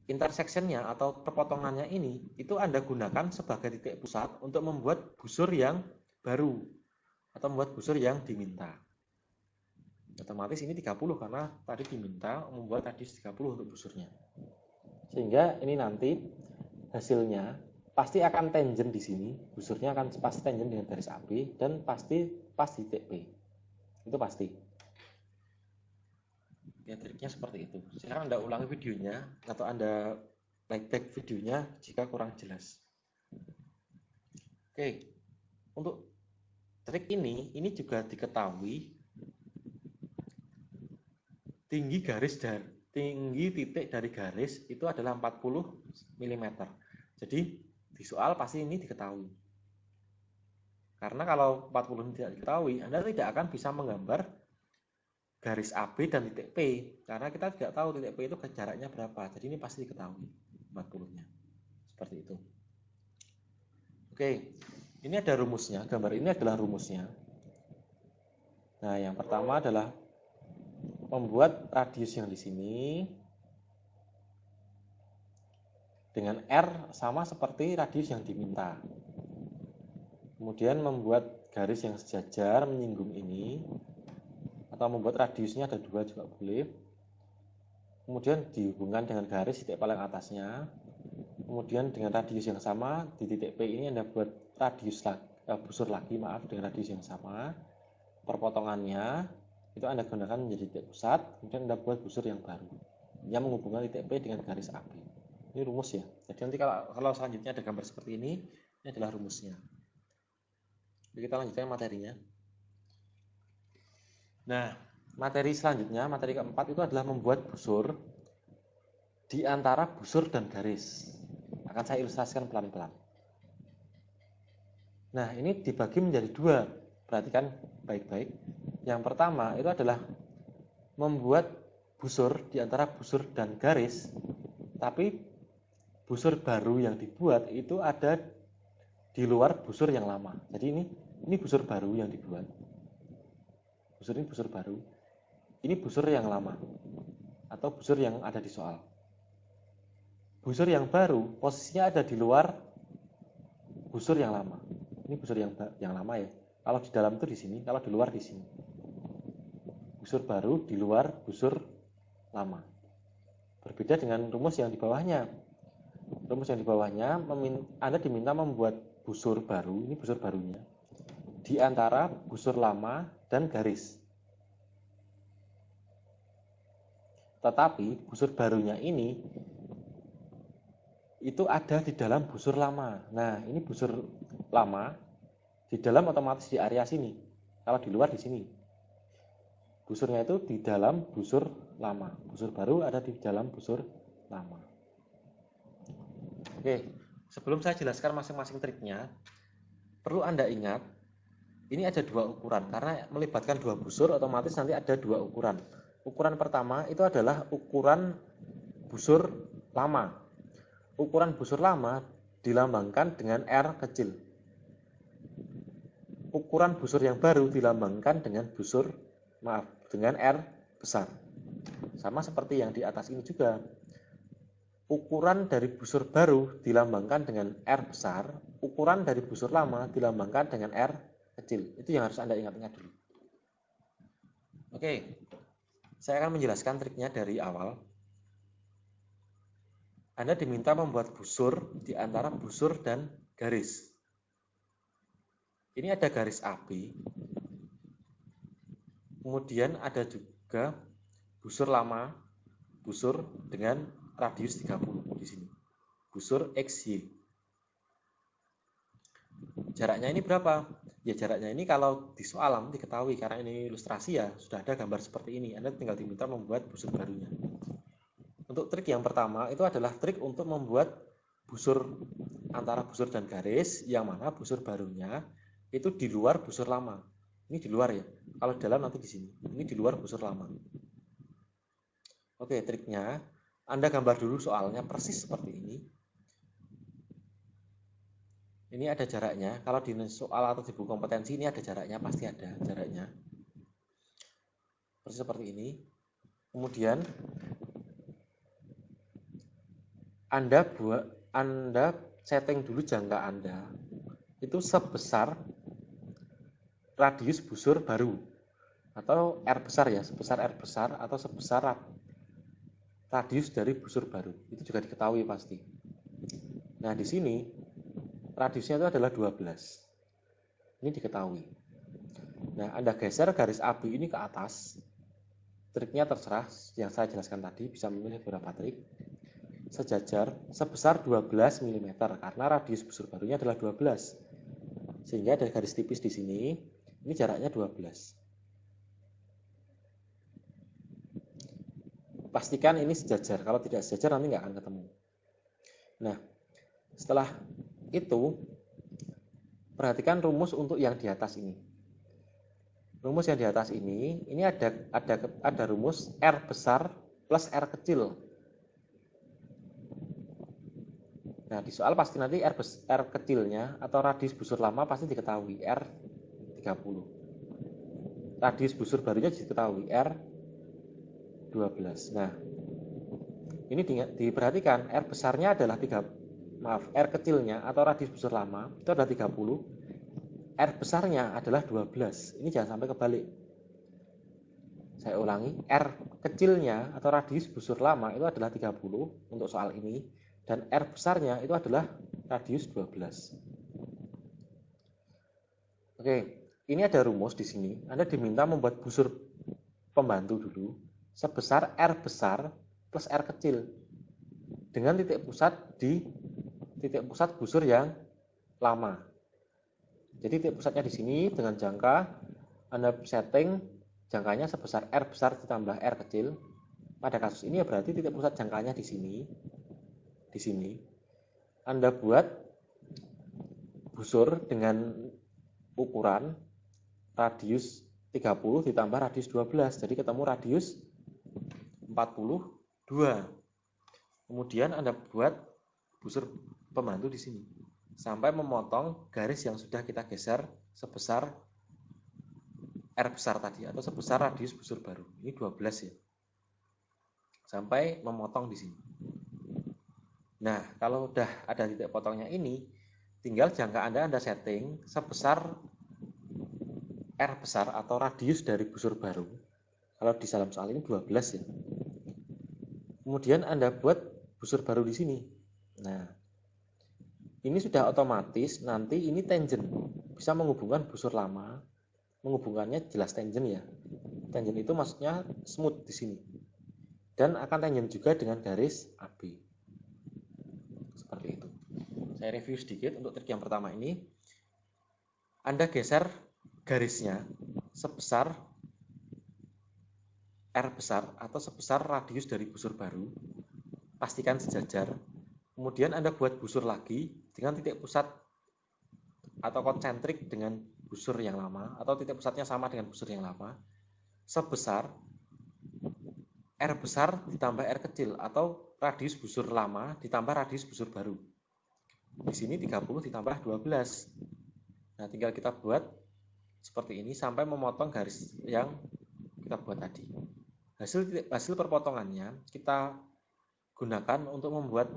intersection-nya atau perpotongannya ini, itu Anda gunakan sebagai titik pusat untuk membuat busur yang baru atau membuat busur yang diminta. Otomatis ini 30 karena tadi diminta membuat radius 30 untuk busurnya. Sehingga ini nanti hasilnya pasti akan tangent di sini, busurnya akan pasti tangent dengan garis AB dan pasti pas di titik P. Itu pasti. Ya, triknya seperti itu. Sekarang Anda ulangi videonya atau Anda playback videonya jika kurang jelas. Oke. Untuk trik ini juga diketahui tinggi titik dari garis itu adalah 40 mm. Jadi di soal pasti ini diketahui. Karena kalau 40 tidak diketahui, Anda tidak akan bisa menggambar garis AB dan titik P. Karena kita tidak tahu titik P itu jaraknya berapa. Jadi ini pasti diketahui 40-nya. Seperti itu. Oke, ini ada rumusnya. Gambar ini adalah rumusnya. Nah, yang pertama adalah membuat radius yang di sini dengan R sama seperti radius yang diminta. Kemudian membuat garis yang sejajar menyinggung ini, atau membuat radiusnya ada 2 juga boleh. Kemudian dihubungkan dengan garis titik paling atasnya. Kemudian dengan radius yang sama di titik P ini Anda buat busur lagi dengan radius yang sama. Perpotongannya itu Anda gunakan menjadi titik pusat. Kemudian Anda buat busur yang baru yang menghubungkan titik P dengan garis AB. Ini rumus ya. Jadi nanti kalau selanjutnya ada gambar seperti ini Ini adalah rumusnya. Jadi kita lanjutkan materinya. Nah, materi selanjutnya, materi keempat itu adalah membuat busur di antara busur dan garis. Akan saya ilustrasikan pelan-pelan. Nah, ini dibagi menjadi dua. Perhatikan baik-baik. Yang pertama itu adalah membuat busur di antara busur dan garis, tapi busur baru yang dibuat itu ada di luar busur yang lama. Jadi ini busur baru yang dibuat. Busur ini busur baru. Ini busur yang lama atau busur yang ada di soal. Busur yang baru posisinya ada di luar busur yang lama. Ini busur yang lama ya. Kalau di dalam itu di sini, kalau di luar di sini. Busur baru di luar busur lama. Berbeda dengan rumus yang di bawahnya. Rumus yang di bawahnya Anda diminta membuat busur baru, ini busur barunya, di antara busur lama dan garis. Tetapi busur barunya ini itu ada di dalam busur lama. Nah, ini busur lama di dalam otomatis di area sini. Kalau di luar di sini. Busurnya itu di dalam busur lama. Busur baru ada di dalam busur lama. Oke, sebelum saya jelaskan masing-masing triknya, perlu Anda ingat, ini ada dua ukuran. Karena melibatkan dua busur, otomatis nanti ada dua ukuran. Ukuran pertama itu adalah ukuran busur lama. Ukuran busur lama dilambangkan dengan R kecil. Ukuran busur yang baru dilambangkan dengan dengan R besar. Sama seperti yang di atas ini juga. Ukuran dari busur baru dilambangkan dengan R besar, ukuran dari busur lama dilambangkan dengan R kecil. Itu yang harus Anda ingat-ingat dulu. Oke, saya akan menjelaskan triknya dari awal. Anda diminta membuat busur di antara busur dan garis. Ini ada garis AB. Kemudian ada juga busur lama, busur dengan radius 30 di sini. Busur XY. Jaraknya ini berapa? Ya jaraknya ini kalau di soal diketahui karena ini ilustrasi ya, sudah ada gambar seperti ini. Anda tinggal diminta membuat busur barunya. Untuk trik yang pertama itu adalah trik untuk membuat busur antara busur dan garis, yang mana busur barunya itu di luar busur lama. Ini di luar ya. Kalau di dalam nanti di sini. Ini di luar busur lama. Oke, triknya Anda gambar dulu soalnya persis seperti ini. Ini ada jaraknya. Kalau di soal atau di buku kompetensi ini ada jaraknya, pasti ada jaraknya. Persis seperti ini. Kemudian Anda setting dulu jangka Anda itu sebesar radius busur baru atau R besar ya, sebesar R besar atau sebesar radius dari busur baru. Itu juga diketahui pasti. Nah, di sini radiusnya itu adalah 12. Ini diketahui. Nah, Anda geser garis AB ini ke atas. Triknya terserah yang saya jelaskan tadi, bisa memilih beberapa trik. Sejajar sebesar 12 mm karena radius busur barunya adalah 12. Sehingga ada garis tipis di sini. Ini jaraknya 12. Pastikan ini sejajar. Kalau tidak sejajar nanti nggak akan ketemu. Nah, setelah itu perhatikan rumus untuk yang di atas ini. Rumus yang di atas ini ada rumus R besar plus R kecil. Nah, di soal pasti nanti R kecilnya atau radius busur lama pasti diketahui R 30. Radius busur barunya diketahui R 12. Nah, ini diperhatikan R besarnya adalah R kecilnya atau radius busur lama itu adalah 30. R besarnya adalah 12. Ini jangan sampai kebalik. Saya ulangi, R kecilnya atau radius busur lama itu adalah 30 untuk soal ini, dan R besarnya itu adalah radius 12. Oke. Ini ada rumus di sini. Anda diminta membuat busur pembantu dulu sebesar R besar plus R kecil dengan titik pusat di titik pusat busur yang lama. Jadi titik pusatnya di sini dengan jangka Anda setting jangkanya sebesar R besar ditambah R kecil. Pada kasus ini ya berarti titik pusat jangkanya di sini. Di sini. Anda buat busur dengan ukuran radius 30 ditambah radius 12. Jadi ketemu radius 42. Kemudian Anda buat busur pembantu di sini sampai memotong garis yang sudah kita geser sebesar R besar tadi atau sebesar radius busur baru. Ini 12 ya. Sampai memotong di sini. Nah, kalau udah ada titik potongnya ini, tinggal jangka Anda setting sebesar R besar atau radius dari busur baru. Kalau di dalam soal ini 12 ya. Kemudian Anda buat busur baru di sini. Nah, ini sudah otomatis nanti ini tangent. Bisa menghubungkan busur lama. Menghubungkannya jelas tangent ya. Tangent itu maksudnya smooth di sini. Dan akan tangent juga dengan garis AB. Seperti itu. Saya review sedikit untuk trik yang pertama ini. Anda geser garisnya sebesar R besar atau sebesar radius dari busur baru. Pastikan sejajar. Kemudian Anda buat busur lagi dengan titik pusat atau konsentrik dengan busur yang lama atau titik pusatnya sama dengan busur yang lama sebesar R besar ditambah R kecil atau radius busur lama ditambah radius busur baru. Di sini 30 ditambah 12. Nah, tinggal kita buat seperti ini sampai memotong garis yang kita buat tadi. Hasil perpotongannya kita gunakan untuk membuat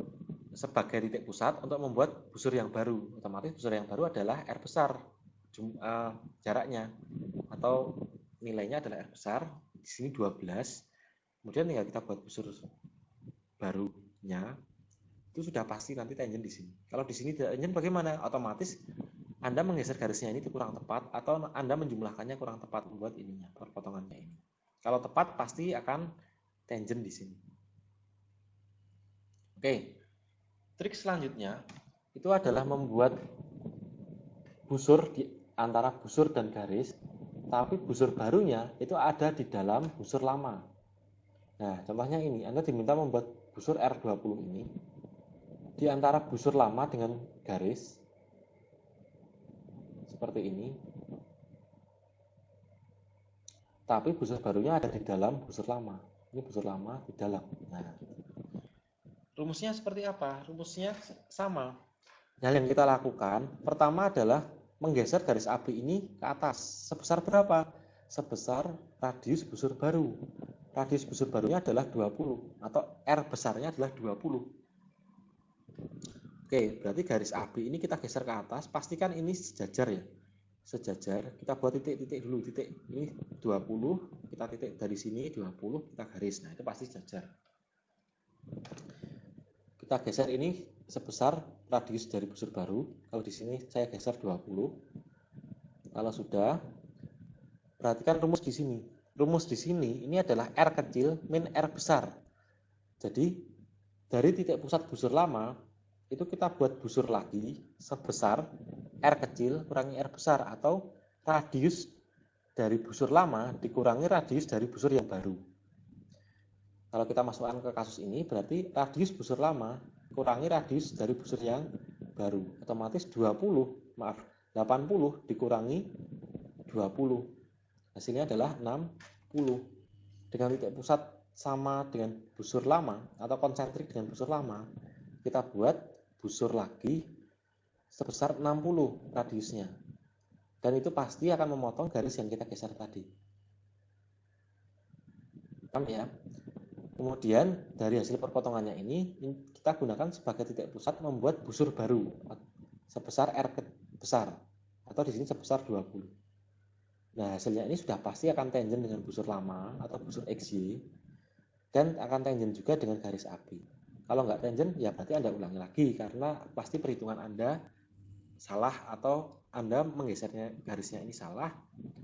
sebagai titik pusat untuk membuat busur yang baru. Otomatis busur yang baru adalah R besar jaraknya atau nilainya adalah R besar. Di sini 12. Kemudian tinggal kita buat busur barunya. Itu sudah pasti nanti tangent di sini. Kalau di sini tidak tangent bagaimana? Otomatis Anda menggeser garisnya ini kurang tepat atau Anda menjumlahkannya kurang tepat membuat ininya, perpotongannya ini. Kalau tepat pasti akan tangent di sini. Oke. Trik selanjutnya itu adalah membuat busur di antara busur dan garis, tapi busur barunya itu ada di dalam busur lama. Nah, contohnya ini, Anda diminta membuat busur R20 ini di antara busur lama dengan garis seperti ini. Tapi busur barunya ada di dalam busur lama. Ini busur lama di dalam. Nah, rumusnya seperti apa? Rumusnya sama. Hal yang kita lakukan pertama adalah menggeser garis AB ini ke atas. Sebesar berapa? Sebesar radius busur baru. Radius busur barunya adalah 20 atau R besarnya adalah 20. Oke, berarti garis AB ini kita geser ke atas. Pastikan ini sejajar ya. Sejajar. Kita buat titik-titik dulu. Titik ini 20, kita titik dari sini 20, kita garis. Nah, itu pasti sejajar. Kita geser ini sebesar radius dari busur baru. Kalau di sini saya geser 20. Kalau sudah, perhatikan rumus di sini. Rumus di sini ini adalah R kecil min R besar. Jadi dari titik pusat busur lama itu kita buat busur lagi sebesar R kecil kurangi R besar atau radius dari busur lama dikurangi radius dari busur yang baru. Kalau kita masukkan ke kasus ini, berarti radius busur lama kurangi radius dari busur yang baru. Otomatis 80 dikurangi 20. Hasilnya adalah 60. Dengan titik pusat sama dengan busur lama atau konsentrik dengan busur lama, kita buat busur lagi sebesar 60 radiusnya. Dan itu pasti akan memotong garis yang kita geser tadi. Paham ya? Kemudian dari hasil perpotongannya ini kita gunakan sebagai titik pusat membuat busur baru sebesar R besar atau di sini sebesar 20. Nah, hasilnya ini sudah pasti akan tangent dengan busur lama atau busur XY dan akan tangent juga dengan garis AB. Kalau nggak tangent ya berarti Anda ulangi lagi karena pasti perhitungan Anda salah atau Anda menggesernya garisnya ini salah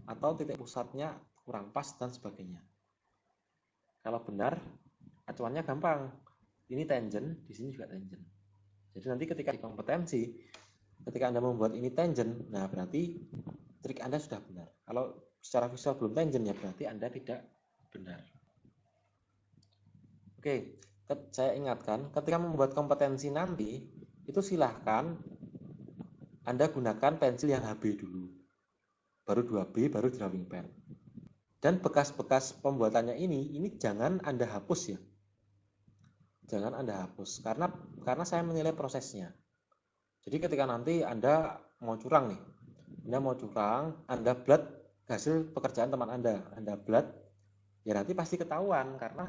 atau titik pusatnya kurang pas dan sebagainya. Kalau benar, acuannya gampang. Ini tangent, di sini juga tangent. Jadi nanti ketika di kompetensi, Ketika Anda membuat ini tangent, nah berarti trik Anda sudah benar. Kalau secara visual belum tangent, ya berarti Anda tidak benar. Oke, saya ingatkan, ketika membuat kompetensi nanti, itu silahkan Anda gunakan pensil yang HB dulu. Baru 2B, baru drawing pen. Dan bekas-bekas pembuatannya ini jangan Anda hapus ya. Jangan Anda hapus, karena saya menilai prosesnya. Jadi ketika nanti Anda mau curang nih, Anda blot hasil pekerjaan teman Anda blot, ya nanti pasti ketahuan karena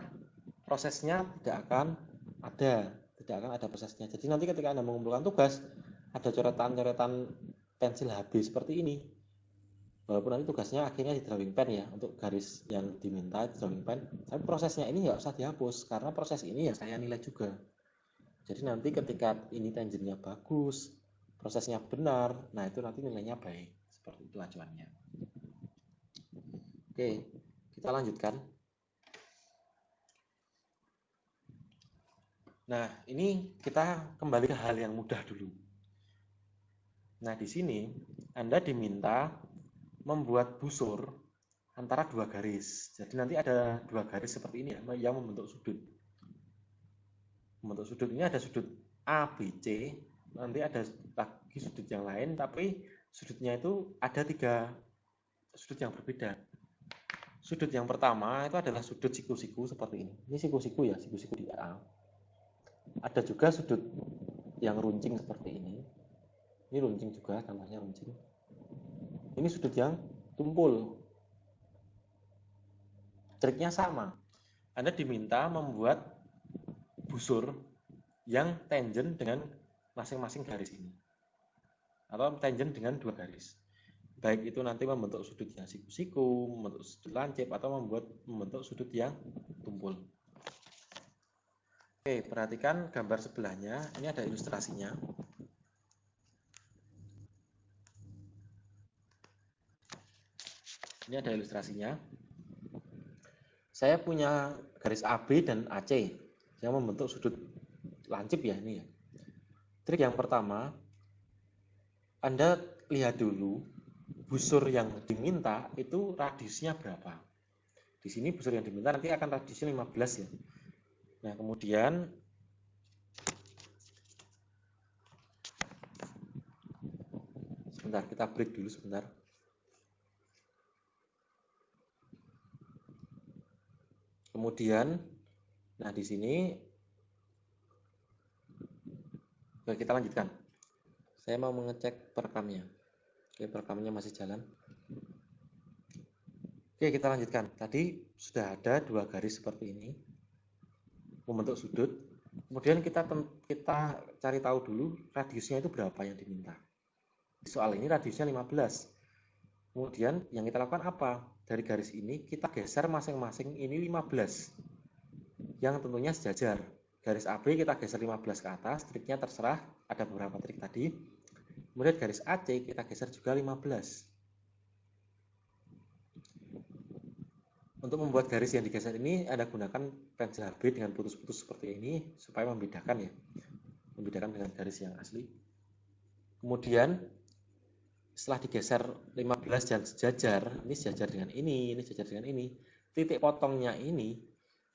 prosesnya tidak akan ada prosesnya. Jadi nanti ketika Anda mengumpulkan tugas, ada coretan-coretan pensil HB seperti ini. Walaupun nanti tugasnya akhirnya di drawing pen ya, untuk garis yang diminta di drawing pen, tapi prosesnya ini nggak usah dihapus, karena proses ini ya saya nilai juga. Jadi nanti ketika ini tangentnya bagus, prosesnya benar, nah itu nanti nilainya baik. Seperti itu acuannya. Oke, kita lanjutkan. Nah, ini kita kembali ke hal yang mudah dulu. Nah, di sini Anda diminta membuat busur antara dua garis. Jadi nanti ada dua garis seperti ini yang membentuk sudut. Membentuk sudut ini ada sudut A, B, C. Nanti ada lagi sudut yang lain, tapi sudutnya itu ada 3 sudut yang berbeda. Sudut yang pertama itu adalah sudut siku-siku seperti ini. Ini siku-siku ya, siku-siku di A. Ada juga sudut yang runcing seperti ini. Ini runcing juga, contohnya runcing. Ini sudut yang tumpul. Triknya sama. Anda diminta membuat busur yang tangent dengan masing-masing garis ini. Atau tangent dengan 2 garis. Baik itu nanti membentuk sudut yang siku-siku, membentuk sudut lancip, atau membentuk sudut yang tumpul. Oke, perhatikan gambar sebelahnya. Ini ada ilustrasinya. Ini ada ilustrasinya. Saya punya garis AB dan AC yang membentuk sudut lancip ya ini ya. Trik yang pertama, Anda lihat dulu busur yang diminta itu radiusnya berapa. Di sini busur yang diminta nanti akan radiusnya 15 ya. Nah, kemudian sebentar, kita break dulu sebentar. Kemudian, nah di sini kita lanjutkan. Saya mau mengecek perekamnya. Oke, perekamnya masih jalan. Oke, kita lanjutkan. Tadi sudah ada 2 garis seperti ini, membentuk sudut. Kemudian kita cari tahu dulu radiusnya itu berapa yang diminta. Di soal ini radiusnya 15. Kemudian yang kita lakukan apa? Dari garis ini kita geser masing-masing ini 15. Yang tentunya sejajar. Garis AB kita geser 15 ke atas, triknya terserah, ada beberapa trik tadi. Kemudian garis AC kita geser juga 15. Untuk membuat garis yang digeser ini, Anda gunakan pensil HB dengan putus-putus seperti ini, supaya membedakan ya. Membedakan dengan garis yang asli. Kemudian, setelah digeser 15 dan sejajar, ini sejajar dengan ini sejajar dengan ini. Titik potongnya ini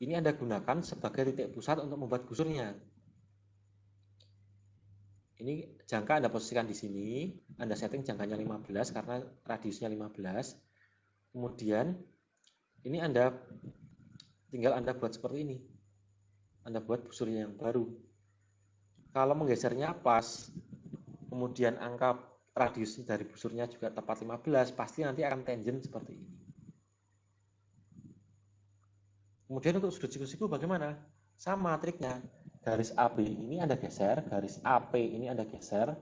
Anda gunakan sebagai titik pusat untuk membuat busurnya. Ini jangka Anda posisikan di sini, Anda setting jangkanya 15 karena radiusnya 15. Kemudian ini tinggal Anda buat seperti ini. Anda buat busurnya yang baru. Kalau menggesernya pas, kemudian angka radius dari busurnya juga tepat 15, pasti nanti akan tangent seperti ini. Kemudian untuk sudut siku-siku bagaimana? Sama triknya. Garis AB ini Anda geser, garis AP ini Anda geser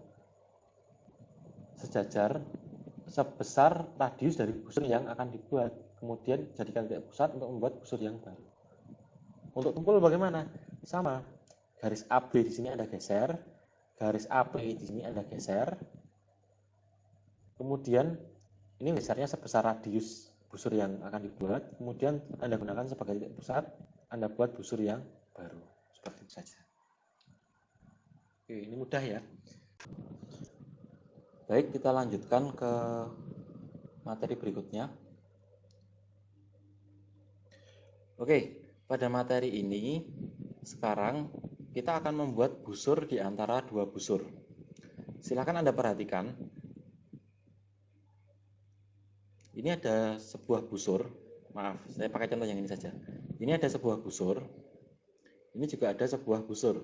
sejajar sebesar radius dari busur yang akan dibuat. Kemudian jadikan titik pusat untuk membuat busur yang baru. Untuk tumpul bagaimana? Sama. Garis AB di sini Anda geser, garis AP di sini Anda geser. Kemudian ini besarnya sebesar radius busur yang akan dibuat, kemudian Anda gunakan sebagai titik pusat, Anda buat busur yang baru. Seperti itu saja. Oke, ini mudah ya. Baik, kita lanjutkan ke materi berikutnya. Oke, pada materi ini sekarang kita akan membuat busur di antara dua busur. Silakan Anda perhatikan. Ini ada sebuah busur. Maaf, saya pakai contoh yang ini saja. Ini ada sebuah busur. Ini juga ada sebuah busur.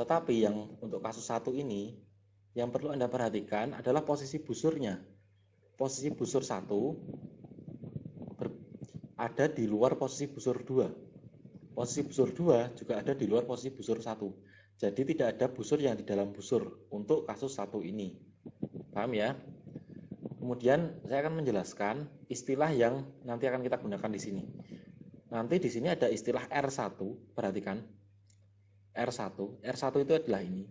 Tetapi yang untuk kasus satu ini, yang perlu Anda perhatikan adalah posisi busurnya. Posisi busur satu ada di luar posisi busur 2. Posisi busur 2 juga ada di luar posisi busur 1. Jadi tidak ada busur yang di dalam busur untuk kasus satu ini. Paham ya? Kemudian saya akan menjelaskan istilah yang nanti akan kita gunakan di sini. Nanti di sini ada istilah R1, perhatikan. R1 itu adalah ini.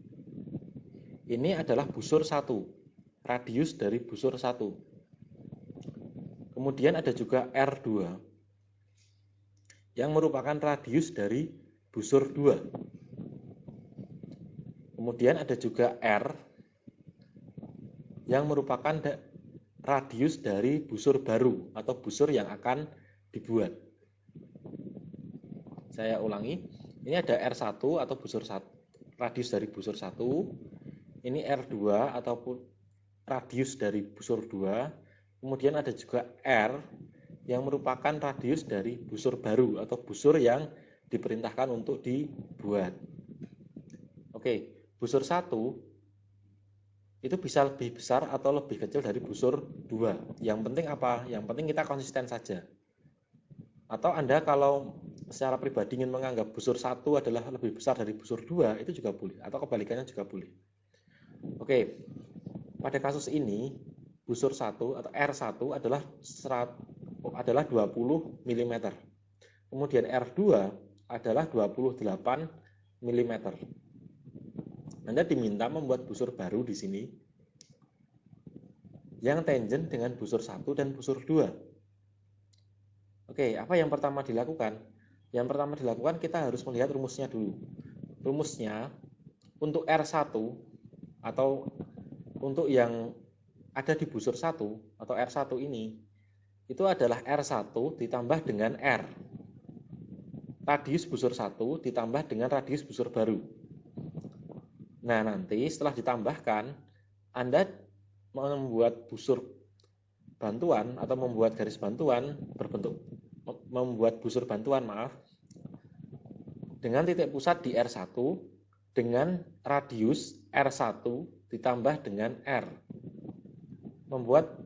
Ini adalah busur 1, radius dari busur 1. Kemudian ada juga R2 yang merupakan radius dari busur 2. Kemudian ada juga R yang merupakan radius dari busur baru atau busur yang akan dibuat. Saya ulangi, ini ada R1 atau busur 1, radius dari busur 1. Ini R2 ataupun radius dari busur 2. Kemudian ada juga R yang merupakan radius dari busur baru atau busur yang diperintahkan untuk dibuat. Oke, busur 1 itu bisa lebih besar atau lebih kecil dari busur 2. Yang penting apa? Yang penting kita konsisten saja. Atau Anda kalau secara pribadi ingin menganggap busur 1 adalah lebih besar dari busur 2, itu juga boleh. Atau kebalikannya juga boleh. Oke, pada kasus ini busur 1 atau R1 adalah 20 mm. Kemudian R2 adalah 28 mm. Anda diminta membuat busur baru di sini yang tangen dengan busur 1 dan busur 2. Oke, apa yang pertama dilakukan? Yang pertama dilakukan kita harus melihat rumusnya dulu. Rumusnya untuk R1 atau untuk yang ada di busur 1 atau R1 ini itu adalah R1 ditambah dengan R. Radius busur 1 ditambah dengan radius busur baru. Nah, nanti setelah ditambahkan, Anda membuat busur bantuan atau membuat garis bantuan membuat busur bantuan, dengan titik pusat di R1 dengan radius R1 ditambah dengan R. Membuat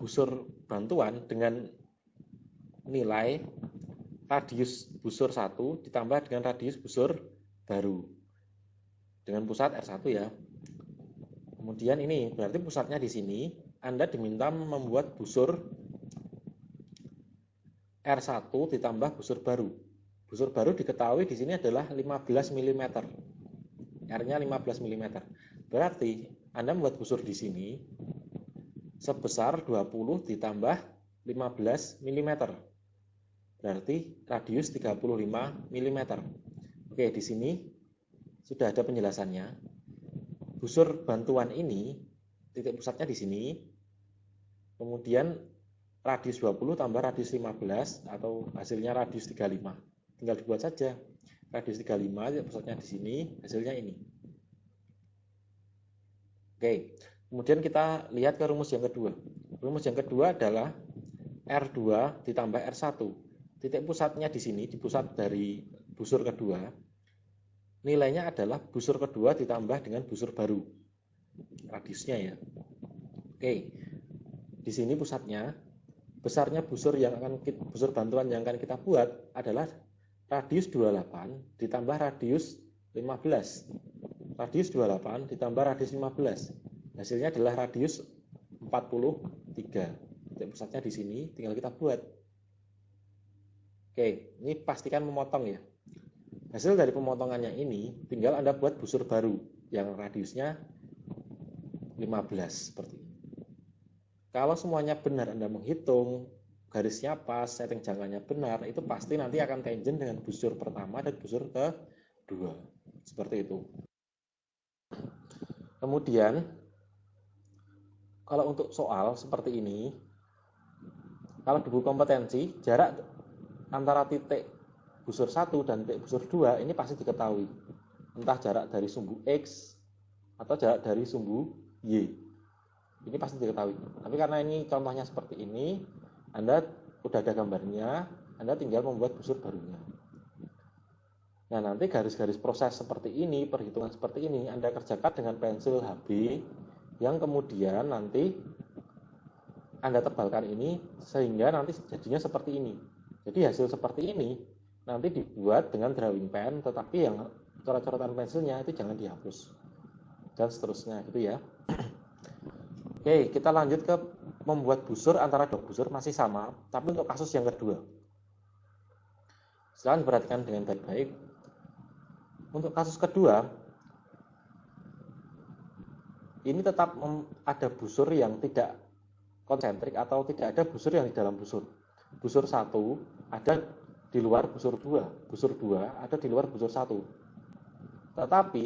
busur bantuan dengan nilai radius busur 1 ditambah dengan radius busur baru. Dengan pusat R1 ya. Kemudian ini berarti pusatnya di sini. Anda diminta membuat busur R1 ditambah busur baru. Busur baru diketahui di sini adalah 15 mm. R-nya 15 mm. Berarti Anda membuat busur di sini sebesar 20 ditambah 15 mm. Berarti radius 35 mm. Oke, di sini sudah ada penjelasannya. Busur bantuan ini titik pusatnya di sini. Kemudian radius 20 tambah radius 15 atau hasilnya radius 35. Tinggal dibuat saja. Radius 35 titik pusatnya di sini, hasilnya ini. Oke. Kemudian kita lihat ke rumus yang kedua. Rumus yang kedua adalah R2 ditambah R1. Titik pusatnya di sini, di pusat dari busur kedua. Nilainya adalah busur kedua ditambah dengan busur baru. Radiusnya ya. Oke. Di sini pusatnya, besarnya busur bantuan yang akan kita buat adalah radius 28 ditambah radius 15. Radius 28 ditambah radius 15. Hasilnya adalah radius 43. Titik pusatnya di sini, tinggal kita buat. Oke, ini pastikan memotong ya. Hasil dari pemotongannya ini tinggal Anda buat busur baru yang radiusnya 15 seperti ini. Kalau semuanya benar Anda menghitung, garisnya pas, setting jangkanya benar, itu pasti nanti akan tangen dengan busur pertama dan busur kedua. Seperti itu. Kemudian kalau untuk soal seperti ini, kalau di buku kompetensi, jarak antara titik busur 1 dan titik busur 2 ini pasti diketahui. Entah jarak dari sumbu X atau jarak dari sumbu Y. Ini pasti diketahui. Tapi karena ini contohnya seperti ini, Anda udah ada gambarnya, Anda tinggal membuat busur barunya. Nah, nanti garis-garis proses seperti ini, perhitungan seperti ini, Anda kerjakan dengan pensil HB, yang kemudian nanti Anda tebalkan ini, sehingga nanti jadinya seperti ini. Jadi hasil seperti ini, nanti dibuat dengan drawing pen, tetapi yang coret-coretan pensilnya itu jangan dihapus. Dan seterusnya, gitu ya. Oke, kita lanjut ke membuat busur antara dua busur masih sama, tapi untuk kasus yang kedua. Silahkan perhatikan dengan baik-baik. Untuk kasus kedua, ini tetap ada busur yang tidak konsentrik atau tidak ada busur yang di dalam busur. Busur 1 ada di luar busur 2, busur 2 ada di luar busur 1. Tetapi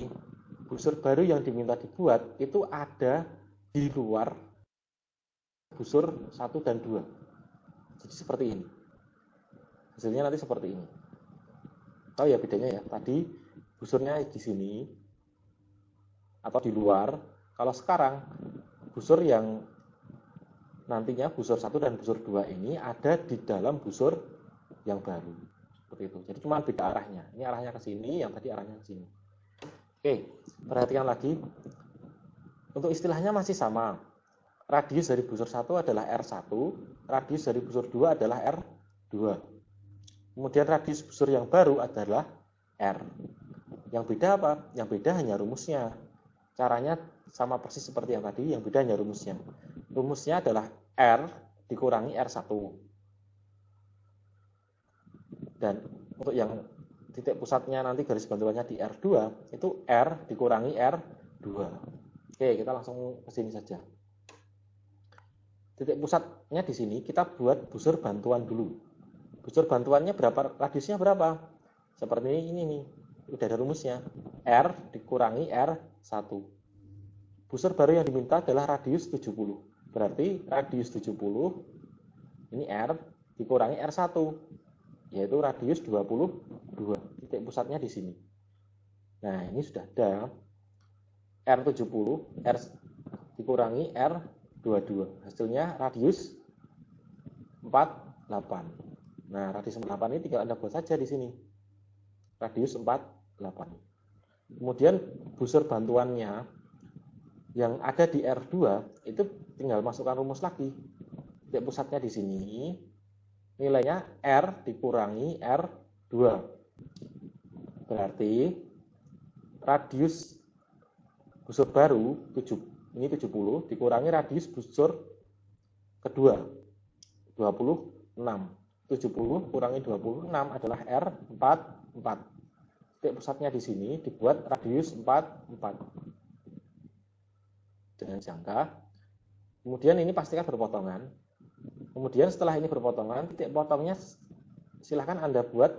busur baru yang diminta dibuat itu ada di luar busur 1 dan 2. Jadi seperti ini. Hasilnya nanti seperti ini. Tahu ya bedanya ya? Tadi busurnya di sini atau di luar. Kalau sekarang busur yang nantinya busur 1 dan busur 2 ini ada di dalam busur yang baru. Seperti itu. Jadi cuma beda arahnya. Ini arahnya ke sini, yang tadi arahnya ke sini. Oke, perhatikan lagi. Untuk istilahnya masih sama. Radius dari busur 1 adalah R1, radius dari busur 2 adalah R2. Kemudian radius busur yang baru adalah R. Yang beda apa? Yang beda hanya rumusnya. Caranya sama persis seperti yang tadi, yang beda hanya rumusnya. Rumusnya adalah R dikurangi R1. Dan untuk yang titik pusatnya nanti garis bantuannya di R2, itu R dikurangi R2. Oke, kita langsung ke sini saja. Titik pusatnya di sini, kita buat busur bantuan dulu. Busur bantuannya berapa? Radiusnya berapa? Seperti ini nih. Udah ada rumusnya. R dikurangi R1. Busur baru yang diminta adalah radius 70. Berarti radius 70 ini R dikurangi R1, yaitu radius 22. Titik pusatnya di sini. Nah, ini sudah ada R70, R dikurangi R22. Hasilnya radius 48. Nah, radius 48 ini tinggal Anda buat saja di sini. Radius 48. Kemudian busur bantuannya yang ada di R2 itu tinggal masukkan rumus lagi. Titik pusatnya di sini. Nilainya R dikurangi R2. Berarti radius busur baru ini 70 dikurangi radius busur kedua 26. 70 kurangi 26 adalah R44. Titik pusatnya di sini dibuat radius 44 dengan jangka. Kemudian ini pastikan berpotongan. Kemudian setelah ini berpotongan, titik potongnya silahkan Anda buat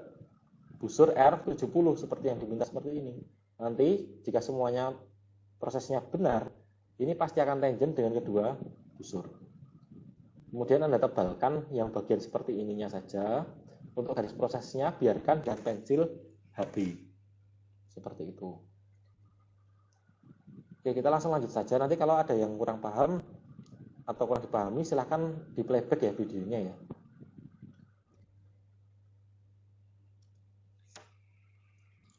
busur R70 seperti yang diminta seperti ini. Nanti jika semuanya prosesnya benar, ini pasti akan tangent dengan kedua busur. Kemudian Anda tebalkan yang bagian seperti ininya saja. Untuk garis prosesnya biarkan dengan pensil HB. Seperti itu. Oke, kita langsung lanjut saja. Nanti kalau ada yang kurang paham atau kurang dipahami, silahkan di playback ya videonya ya.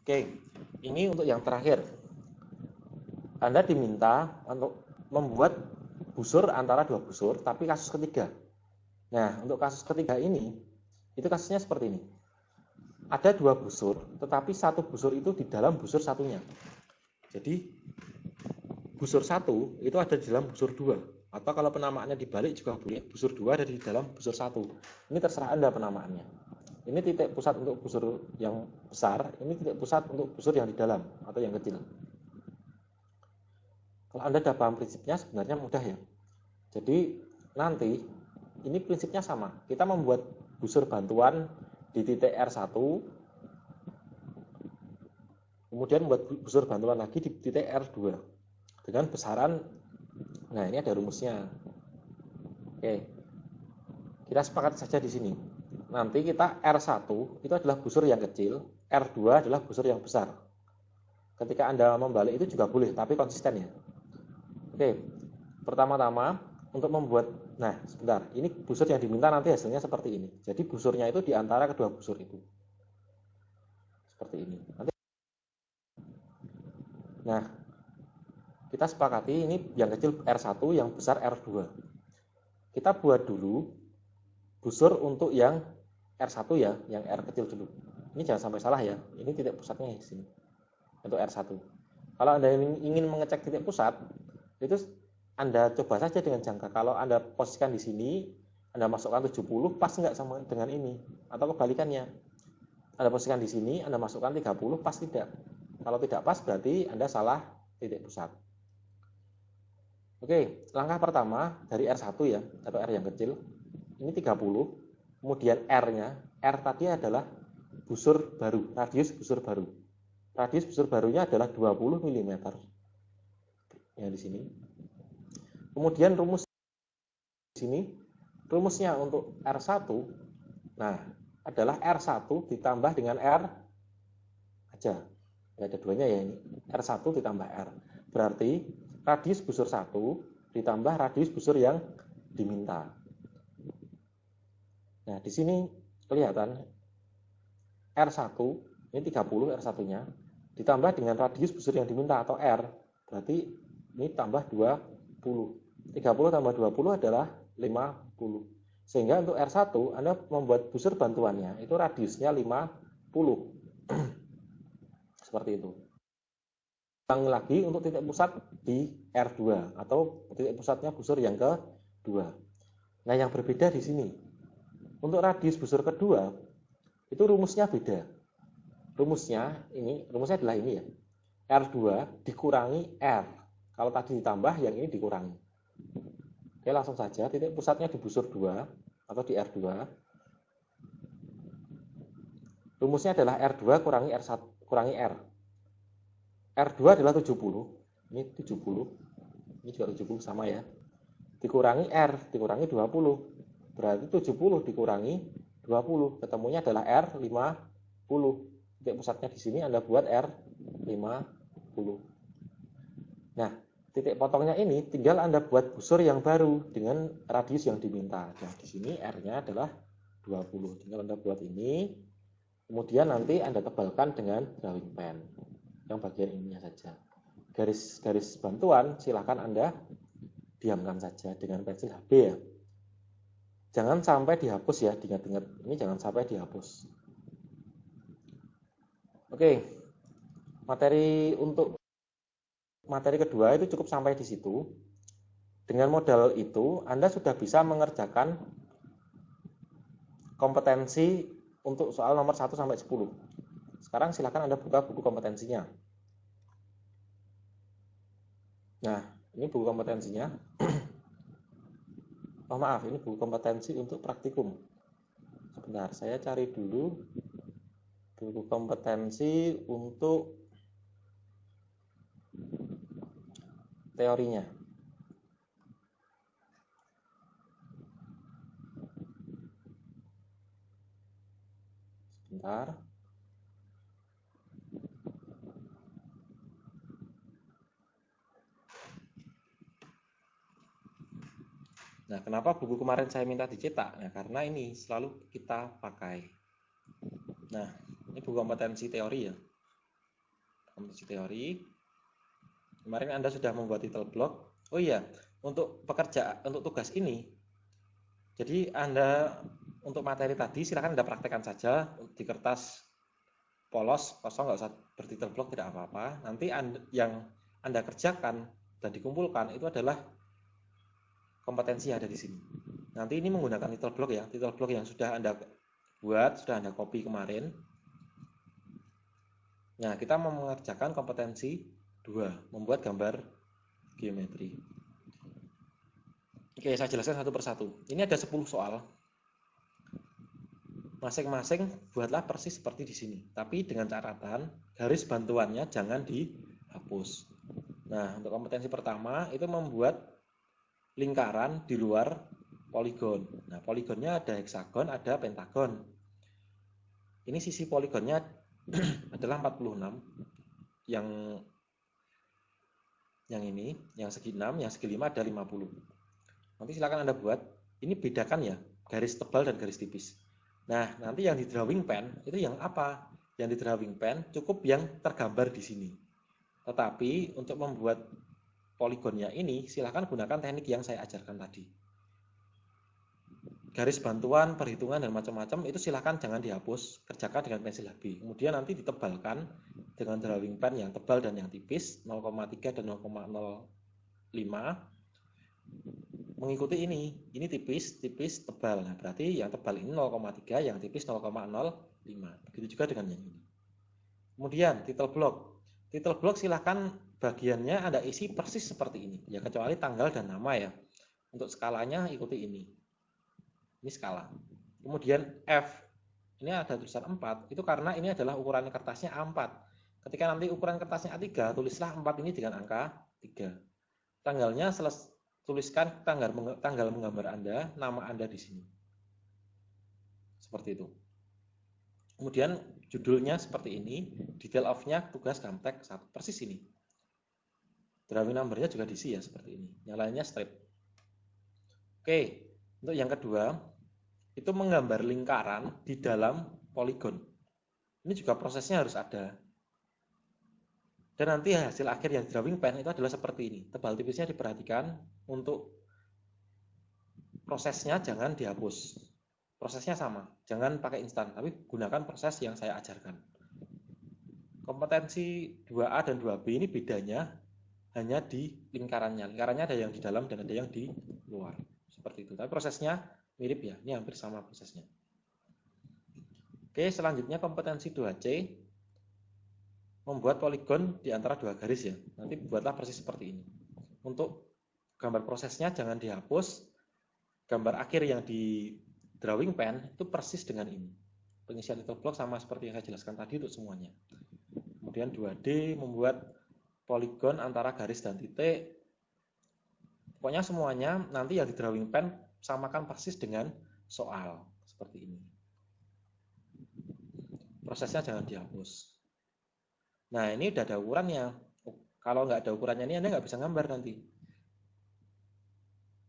Oke, ini untuk yang terakhir. Anda diminta untuk membuat busur antara dua busur, tapi kasus ketiga. Nah, untuk kasus ketiga ini, itu kasusnya seperti ini. Ada dua busur, tetapi satu busur itu di dalam busur satunya. Jadi, busur satu itu ada di dalam busur dua. Atau kalau penamaannya dibalik juga boleh, busur dua ada di dalam busur satu. Ini terserah Anda penamaannya. Ini titik pusat untuk busur yang besar, ini titik pusat untuk busur yang di dalam atau yang kecil. Kalau Anda sudah paham prinsipnya, sebenarnya mudah ya. Jadi nanti ini prinsipnya sama. Kita membuat busur bantuan di titik R1, kemudian membuat busur bantuan lagi di titik R2 dengan besaran Nah, ini ada rumusnya. Oke, kita sepakati saja di sini. Nanti kita R1 itu adalah busur yang kecil, R2 adalah busur yang besar. Ketika Anda membalik itu juga boleh, tapi konsisten ya. Oke, pertama-tama untuk membuat, nah sebentar, ini busur yang diminta nanti hasilnya seperti ini. Jadi busurnya itu di antara kedua busur itu. Seperti ini. Nah, kita sepakati ini yang kecil R1, yang besar R2. Kita buat dulu busur untuk yang R1 ya, yang R kecil dulu. Ini jangan sampai salah ya, ini titik pusatnya di sini. Untuk R1. Kalau Anda ingin mengecek titik pusat, itu Anda coba saja dengan jangka. Kalau Anda posisikan di sini, Anda masukkan 70, pas nggak sama dengan ini? Atau kebalikannya, Anda posisikan di sini, Anda masukkan 30, pas tidak? Kalau tidak pas, berarti Anda salah titik pusat. Oke, langkah pertama dari R1 ya, atau R yang kecil, ini 30, kemudian R-nya, R tadi adalah busur baru, radius busur baru. Radius busur barunya adalah 20 mm. Yang di sini. Kemudian rumus di sini, rumusnya untuk R1, nah, adalah R1 ditambah dengan R aja. Ya, ada duanya ya ini. R1 ditambah R. Berarti radius busur 1 ditambah radius busur yang diminta. Nah, di sini kelihatan R1, ini 30 R1-nya, ditambah dengan radius busur yang diminta atau R, berarti ini tambah 20. 30 tambah 20 adalah 50. Sehingga untuk R1, Anda membuat busur bantuannya, itu radiusnya 50. Seperti itu. Ulangi lagi untuk titik pusat di R2 atau titik pusatnya busur yang kedua. Nah, yang berbeda di sini. Untuk radius busur kedua, itu rumusnya beda. Rumusnya adalah ini ya. R2 dikurangi R. Kalau tadi ditambah, yang ini dikurangi. Oke, langsung saja titik pusatnya di busur 2 atau di R2. Rumusnya adalah R2 kurangi R1 kurangi R. R2 adalah 70. Ini 70. Ini juga 70 sama ya. Dikurangi R, dikurangi 20. Berarti 70 dikurangi 20. Ketemunya adalah R50. Titik pusatnya di sini Anda buat R50. Nah, titik potongnya ini tinggal Anda buat busur yang baru dengan radius yang diminta. Nah, di sini R-nya adalah 20. Tinggal Anda buat ini. Kemudian nanti Anda tebalkan dengan drawing pen. Yang bagian ininya saja. Garis-garis bantuan silakan Anda diamkan saja dengan pensil HB ya. Jangan sampai dihapus ya, diingat-ingat. Ini jangan sampai dihapus. Oke. Materi kedua itu cukup sampai di situ. Dengan modal itu, Anda sudah bisa mengerjakan kompetensi untuk soal nomor 1 sampai 10. Sekarang silakan Anda buka buku kompetensinya. Nah, ini buku kompetensinya. Oh maaf, ini buku kompetensi untuk praktikum. Sebentar, saya cari dulu buku kompetensi untuk teorinya. Sebentar. Nah, kenapa buku kemarin saya minta dicetak? Nah, karena ini selalu kita pakai. Nah, ini buku kompetensi teori ya. Kompetensi teori. Kemarin Anda sudah membuat title block. Oh iya, untuk tugas ini. Jadi Anda untuk materi tadi silakan Anda praktekkan saja di kertas polos, kosong, nggak usah bertitle block, tidak apa-apa. Nanti yang Anda kerjakan dan dikumpulkan itu adalah kompetensi yang ada di sini. Nanti ini menggunakan title block ya, title block yang sudah Anda buat, sudah Anda copy kemarin. Nah, kita mau mengerjakan kompetensi 2, membuat gambar geometri. Oke, saya jelaskan satu persatu. Ini ada 10 soal. Masing-masing buatlah persis seperti di sini, tapi dengan catatan garis bantuannya jangan dihapus. Nah, untuk kompetensi pertama itu membuat lingkaran di luar poligon. Nah, poligonnya ada heksagon, ada pentagon. Ini sisi poligonnya adalah 46. Yang ini, yang segi 6, yang segi 5 ada 50. Nanti silakan Anda buat. Ini bedakan ya, garis tebal dan garis tipis. Nah, nanti yang di drawing pen itu yang apa? Yang di drawing pen cukup yang tergambar di sini. Tetapi untuk membuat poligonnya ini, silakan gunakan teknik yang saya ajarkan tadi. Garis bantuan, perhitungan, dan macam-macam itu silakan jangan dihapus, kerjakan dengan pensil HB. Kemudian nanti ditebalkan dengan drawing pen yang tebal dan yang tipis, 0,3 dan 0,05. Mengikuti ini tipis, tipis, tebal. Nah, berarti yang tebal ini 0,3, yang tipis 0,05. Begitu juga dengan yang ini. Kemudian title block. Title block silahkan bagiannya Anda isi persis seperti ini. Ya, kecuali tanggal dan nama ya. Untuk skalanya ikuti ini. Ini skala. Kemudian F. Ini ada tulisan 4. Itu karena ini adalah ukuran kertasnya A4. Ketika nanti ukuran kertasnya A3, tulislah 4 ini dengan angka 3. Tanggalnya tuliskan tanggal menggambar Anda, nama Anda di sini. Seperti itu. Kemudian judulnya seperti ini, detail of-nya tugas Gamtek 1, persis ini. Drawing number-nya juga diisi ya seperti ini. Yang lainnya strip. Oke, untuk yang kedua, itu menggambar lingkaran di dalam poligon. Ini juga prosesnya harus ada. Dan nanti hasil akhir yang drawing pen itu adalah seperti ini. Tebal tipisnya diperhatikan, untuk prosesnya jangan dihapus. Prosesnya sama, jangan pakai instan, tapi gunakan proses yang saya ajarkan. Kompetensi 2A dan 2B ini bedanya hanya di lingkarannya. Lingkarannya ada yang di dalam dan ada yang di luar. Seperti itu. Tapi prosesnya mirip ya, ini hampir sama prosesnya. Oke, selanjutnya kompetensi 2C, membuat poligon di antara dua garis ya. Nanti buatlah persis seperti ini. Untuk gambar prosesnya jangan dihapus. Gambar akhir yang di drawing pen itu persis dengan ini. Pengisian title block sama seperti yang saya jelaskan tadi untuk semuanya. Kemudian 2D, membuat poligon antara garis dan titik. Pokoknya semuanya nanti yang di drawing pen samakan persis dengan soal seperti ini. Prosesnya jangan dihapus. Nah, ini udah ada ukurannya. Kalau nggak ada ukurannya ini Anda nggak bisa gambar nanti.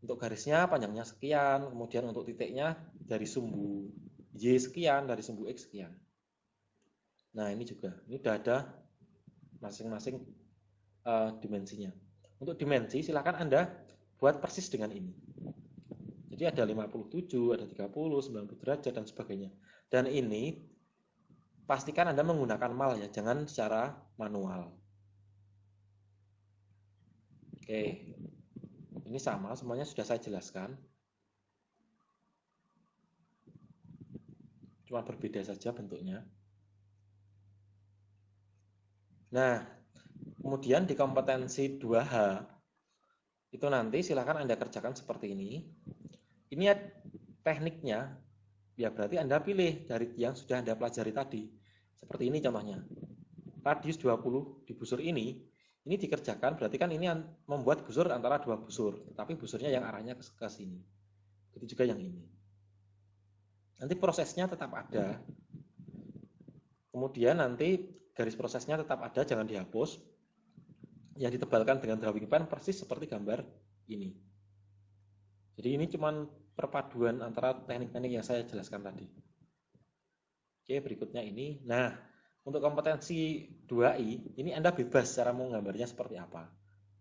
Untuk garisnya panjangnya sekian, kemudian untuk titiknya dari sumbu Y sekian, dari sumbu X sekian. Nah, ini juga. Ini udah ada masing-masing dimensinya. Untuk dimensi silakan Anda buat persis dengan ini. Jadi ada 57, ada 30, 90 derajat dan sebagainya. Dan ini pastikan Anda menggunakan mal ya, jangan secara manual. Oke. Ini sama, semuanya sudah saya jelaskan. Cuma berbeda saja bentuknya. Nah, kemudian di kompetensi 2H, itu nanti silakan Anda kerjakan seperti ini. Ini tekniknya, ya berarti Anda pilih dari yang sudah Anda pelajari tadi. Seperti ini contohnya. Radius 20 di busur ini dikerjakan, berarti kan ini membuat busur antara dua busur, tetapi busurnya yang arahnya ke sini. Begitu juga yang ini. Nanti prosesnya tetap ada. Kemudian nanti garis prosesnya tetap ada, jangan dihapus. Yang ditebalkan dengan drawing pen persis seperti gambar ini. Jadi ini cuma perpaduan antara teknik-teknik yang saya jelaskan tadi. Oke, berikutnya ini. Nah, untuk kompetensi 2I, ini Anda bebas cara mau gambarnya seperti apa.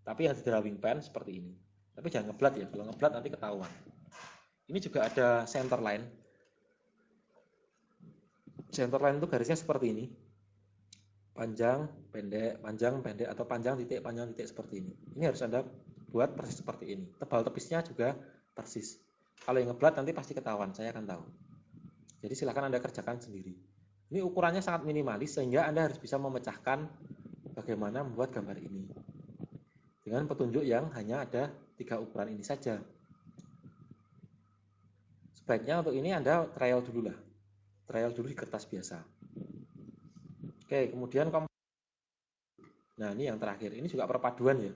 Tapi yang di drawing pen seperti ini. Tapi jangan ngeblat ya, kalau ngeblat nanti ketahuan. Ini juga ada center line. Center line itu garisnya seperti ini. Panjang, pendek, atau panjang titik seperti ini. Ini harus Anda buat persis seperti ini. Tebal tepisnya juga persis. Kalau yang ngeblat nanti pasti ketahuan, saya akan tahu. Jadi silakan Anda kerjakan sendiri. Ini ukurannya sangat minimalis sehingga Anda harus bisa memecahkan bagaimana membuat gambar ini. Dengan petunjuk yang hanya ada 3 ukuran ini saja. Sebaiknya untuk ini Anda trial dulu lah. Trial dulu di kertas biasa. Oke, kemudian nah ini yang terakhir. Ini juga perpaduan ya.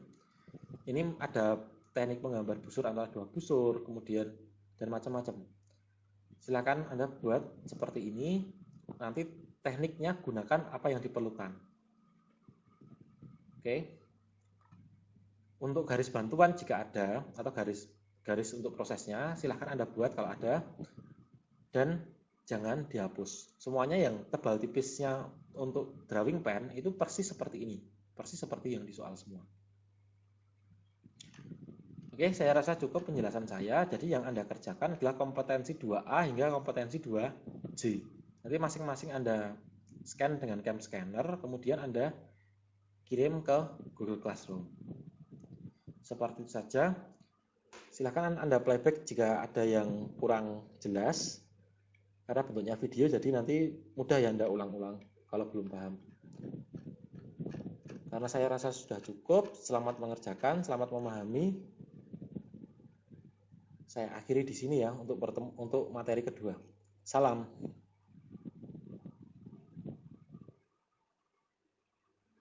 Ini ada teknik menggambar busur antara dua busur, kemudian dan macam-macam. Silakan Anda buat seperti ini. Nanti tekniknya gunakan apa yang diperlukan. Oke. Untuk garis bantuan jika ada atau garis untuk prosesnya, silahkan Anda buat kalau ada, dan jangan dihapus. Semuanya yang tebal tipisnya untuk drawing pen itu persis seperti ini, persis seperti yang di soal semua. Oke, saya rasa cukup penjelasan saya. Jadi yang Anda kerjakan adalah kompetensi 2A hingga kompetensi 2J. Nanti masing-masing Anda scan dengan cam scanner, kemudian Anda kirim ke Google Classroom. Seperti itu saja. Silahkan Anda playback jika ada yang kurang jelas. Karena bentuknya video, jadi nanti mudah ya Anda ulang-ulang kalau belum paham. Karena saya rasa sudah cukup. Selamat mengerjakan, selamat memahami. Saya akhiri di sini ya untuk materi kedua. Salam.